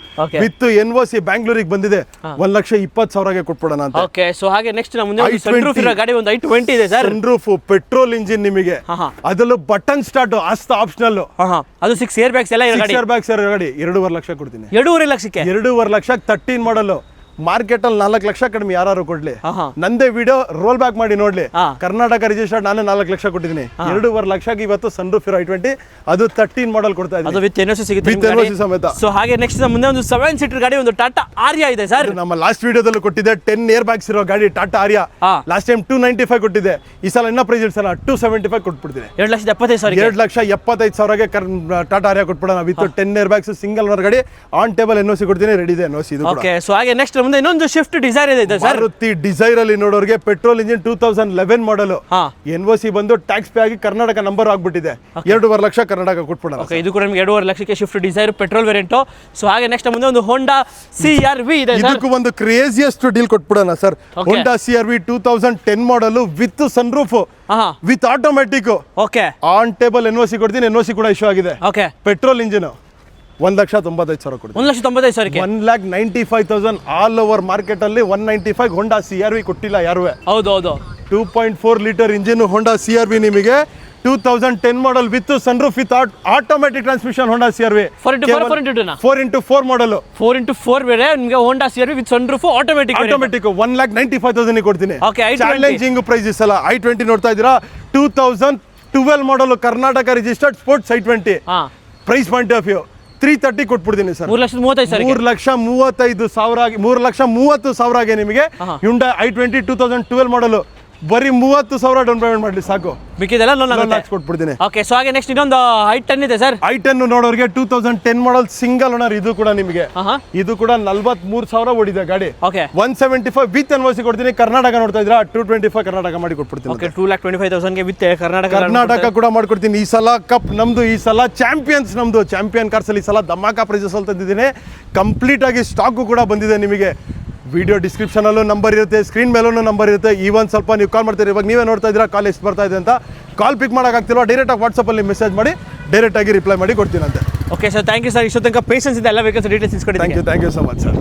with NOC ಬ್ಯಾಂಗ್ಳೂರಿಗೆ ಬಂದಿದೆ. 1,20,000ಗೆ ಕೊಟ್ಬಿಡೋಣ ಅಂತ. ಓಕೆ, ಸೊ ಹಾಗೆ ನೆಕ್ಸ್ಟ್ ಮುಂದೆ ಸನ್ರೂಫ್ ಇರೋ ಗಾಡಿ ಒಂದು i20 ಇದೆ ಸರ್. ಸನ್ರೂಫ್ ಪೆಟ್ರೋಲ್ ಇಂಜಿನ್ ನಿಮಗೆ, ಅದರಲ್ಲೂ ಬಟನ್ ಸ್ಟಾರ್ಟ್ ಅಷ್ಟ ಆಪ್ಷನಲ್. ಅದು 6 ಏರ್ ಬ್ಯಾಗ್ಸ್ ಎಲ್ಲ ಇರೋ ಗಾಡಿ. 6 ಏರ್ ಬ್ಯಾಗ್ಸ್ ಇರೋ ಗಾಡಿ 2.5 ಲಕ್ಷ ಕೊಡ್ತೀನಿ. 2.5 ಲಕ್ಷಕ್ಕೆ 2.5 ಲಕ್ಷ 13 ಮಾಡಲ್. ಮಾರ್ಕೆಟ್ ಅಲ್ಲಿ 4 ಲಕ್ಷ ಕಡಿಮೆ ಯಾರು ಕೊಡ್ಲಿ. ನಂದೇ ವಿಡಿಯೋ ರೋಲ್ ಬ್ಯಾಕ್ ಮಾಡಿ ನೋಡ್ಲಿ. ಕರ್ನಾಟಕ ರಿಜಿಸ್ಟರ್ಡ್ ನಾನೇ 4 ಲಕ್ಷ ಕೊಟ್ಟಿದ್ದೀನಿ. 2.5 ಲಕ್ಷಕ್ಕೆ ಇವತ್ತು ಸನ್ರೂಫ್ ಇರೋ i20 ಅದು 13 ಮಾಡಲ್ ಕೊಡ್ತಾ ಇದ್ದೀನಿ. ಅದು ವಿತ್ NOC ಸಿಗುತ್ತೆ, ವಿತ್ NOC ಸಮೇತ. ಸೊ ಹಾಗೆ ನೆಕ್ಸ್ಟ್ ಮುಂದೆ ಒಂದು 7 ಸೀಟರ್ ಗಾಡಿ, ಒಂದು ಟಾಟಾ ಆರ್ಯ ಇದೆ ಸರ್. ನಮ್ಮ ಲಾಸ್ಟ್ ವಿಡಿಯೋದಲ್ಲೂ ಕೊಟ್ಟಿದ್ದೆ 10 ಏರ್ ಬ್ಯಾಗ್ಸ್ ಇರೋ ಗಾಡಿ ಟಾಟಾ ಆರ್ಯ. ಲಾಸ್ಟ್ ಟೈಮ್ 295 ಕೊಟ್ಟಿದ್ದೆ. ಈ ಸಲ ಇನ್ನ ಪ್ರೈಸ್ ಇಡ್ಸಲ್ಲ, 275 ಕೊಟ್ಬಿಡ್ತೀನಿ. 2,75,000 2,75,000ಗೆ ಟಾಟಾ ಆರ್ಯ ಕೊಟ್ಬಿಡೋಣ with 10 air bags single owner ಗಾಡಿ. ಆನ್ ಟೇಬಲ್ NOC ಕೊಡ್ತೀನಿ, ರೆಡಿ ಇದೆ NOC ಇದು. ಓಕೆ, ಸೊ ಹಾಗೆ ನೆಕ್ಸ್ಟ್ ಮುಂದೆ ಇನ್ನೊಂದು ಶಿಫ್ಟ್ ಡಿಸೈರ್ ಇದೆ ಸರ್. ಮಾರುತಿ ಡಿಸೈರ್ ಅಲ್ಲಿ ನೋಡೋರಿಗೆ ಪೆಟ್ರೋಲ್ ಇಂಜಿನ್ 2011 ಮಾಡಲ್. NOC ಬಂದು ಟ್ಯಾಕ್ಸ್ ಪೇ ಆಗಿ ಕರ್ನಾಟಕ ನಂಬರ್ ಆಗ್ಬಿಟ್ಟಿದೆ. 2.5 ಲಕ್ಷ ಕರ್ನಾಟಕ ಕೊಟ್ಬಿಡೋಣ. ಓಕೆ, ಇದು ಕೂಡ ನಿಮಗೆ 2.5 ಲಕ್ಷಕ್ಕೆ Swift Dzire petrol variant. So ಹಾಗೆ ನೆಕ್ಸ್ಟ್ ಮುಂದೆ ಒಂದು ಹೋಂಡಾ CR-V ಇದೆ ಸರ್. ಇದಕ್ಕೂ ಒಂದು ಕ್ರೇಜಿಯಸ್ಟ್ ಡೀಲ್ ಕೊಟ್ಬಿಡೋಣ sir. Honda CR-V 2010 model with sunroof with automatic. Okay, on table NOC ಕೊಡ್ತೀನಿ. NOC ಕೂಡ ಇಶ್ಯೂ ಆಗಿದೆ. ಓಕೆ, ಪೆಟ್ರೋಲ್ ಇಂಜಿನ್ 1,95,000 ಕೊಡ್ತೀನಿ. 1,95,000ಕ್ಕೆ 1,95,000 ಆಲ್ ಓವರ್ ಮಾರ್ಕೆಟ್ ಅಲ್ಲಿ 195 ಹೋಂಡಾ CR-V ಕೊಟ್ಟಿಲ್ಲ ಯಾರು. ಹೌದು ಹೌದು. 2.4 ಲೀಟರ್ ಇಂಜಿನ್ ಹೋಂಡಾ CR-V ನಿಮಗೆ 2010 model with sunroof with automatic transmission Honda CR-V 4x4 model. 4x4 ಬೇರೆ ನಿಮಗೆ ಹೋಂಡಾ CR-V ವಿತ್ ಸನ್ರೂಫ್ ಆಟೋಮ್ಯಾಟಿಕ್ 1,95,000 ಕೊಡ್ತೀನಿ. ಓಕೆ, ಚಾಲೆಂಜಿಂಗ್ ಪ್ರೈಸ್ ಅಲ್ಲ. i20 ನೋಡ್ತಾ ಇದ್ದೀರಾ, 2012 model Karnataka registered sports i20. Price point of view 330 ಕೊಟ್ಬಿಡ್ತೀನಿ ಸರ್. 3,35,000 3,30,000ಗೆ ನಿಮಗೆ Hyundai i20 2012 ಮಾಡಲು ಬರೀ 30,000 ಡೌನ್ ಪೇಮೆಂಟ್ ಮಾಡಲಿ ಸಾಕು, ಮಿಕ್ಕಿದೆಲ್ಲ ಲೋನ್ ಕೊಟ್ಬಿಡ್ತೀನಿ. ಓಕೆ, ಸೊ ಹಾಗೆ ನೆಕ್ಸ್ಟ್ ಇನ್ನೊಂದು i10 ಇದೆ sir. i10 ನೋಡೋರಿಗೆ 2010 model single owner. ಇದು ಕೂಡ ನಿಮಗೆ ಇದು ಕೂಡ 43,000 ಓಡಿದೆ ಗಾಡಿ. ಓಕೆ, 175 ವಿತ್ NOC ಕೊಡ್ತೀನಿ. ಕರ್ನಾಟಕ ನೋಡ್ತಾ ಇದ್ದೀರಾ, 225 ಕರ್ನಾಟಕ ಮಾಡಿ ಕೊಟ್ಬಿಡ್ತೀನಿ. ಓಕೆ, 2,25,000ಗೆ ವಿತ್ ಕರ್ನಾಟಕ ಕೂಡ ಮಾಡ್ಕೊಡ್ತೀನಿ. ಈ ಸಲ ಕಪ್ ನಮ್ದು, ಈ ಸಲ ಚಾಂಪಿಯನ್ಸ್ ನಮ್ದು. ಚಾಂಪಿಯನ್ ಕಾರ್ಸ್ ಅಲ್ಲಿ ಈ ಸಲ ಧಮಾಕ ಪ್ರೈಸಸ್ ಅಲ್ಲಿ ತಂದಿದ್ದೀನಿ. ಕಂಪ್ಲೀಟ್ ಆಗಿ ಸ್ಟಾಕು ಕೂಡ ಬಂದಿದೆ ನಿಮಗೆ. ವಿಡಿಯೋ ಡಿಸ್ಕ್ರಿಪ್ಷನ್ ಅಲ್ಲೂ ನಂಬರ್ ಇರುತ್ತೆ, ಸ್ಕ್ರೀನ್ ಮೇಲೂ ನಂಬರ್ ಇರುತ್ತೆ. ಈವನ್ ಸ್ವಲ್ಪ ನೀವು ಕಾಲ್ ಮಾಡ್ತೀರಿ. ಇವಾಗ ನೀವೇ ನೋಡ್ತಾ ಇದ್ದೀರಾ ಕಾಲ್ ಎಷ್ಟು ಬರ್ತಾ ಇದೆ ಅಂತ. ಕಾಲ್ ಪಿಕ್ ಮಾಡೋಕ್ಕಾಗ್ತಿಲ್ವಾ, ಡೈರೆಕ್ಟಾಗಿ ವಾಟ್ಸಪ್ಪಲ್ಲಿ ಮೆಸೇಜ್ ಮಾಡಿ ಡೈರೆಕ್ಟಾಗಿ ರಿಪ್ಲೈ ಮಾಡಿ ಕೊಡ್ತೀನಂತೆ. Okay sir, thank you sir. ಇಷ್ಟೊತ್ತು ತನಕ ಪೇಷನ್ಸ್ ಇದೆ ಎಲ್ಲ ವೆಹಿಕಲ್ಸ್ ಡೀಟೇಲ್ಸ್ ಇಸ್ಕೊಡಿ. Thank you so much sir.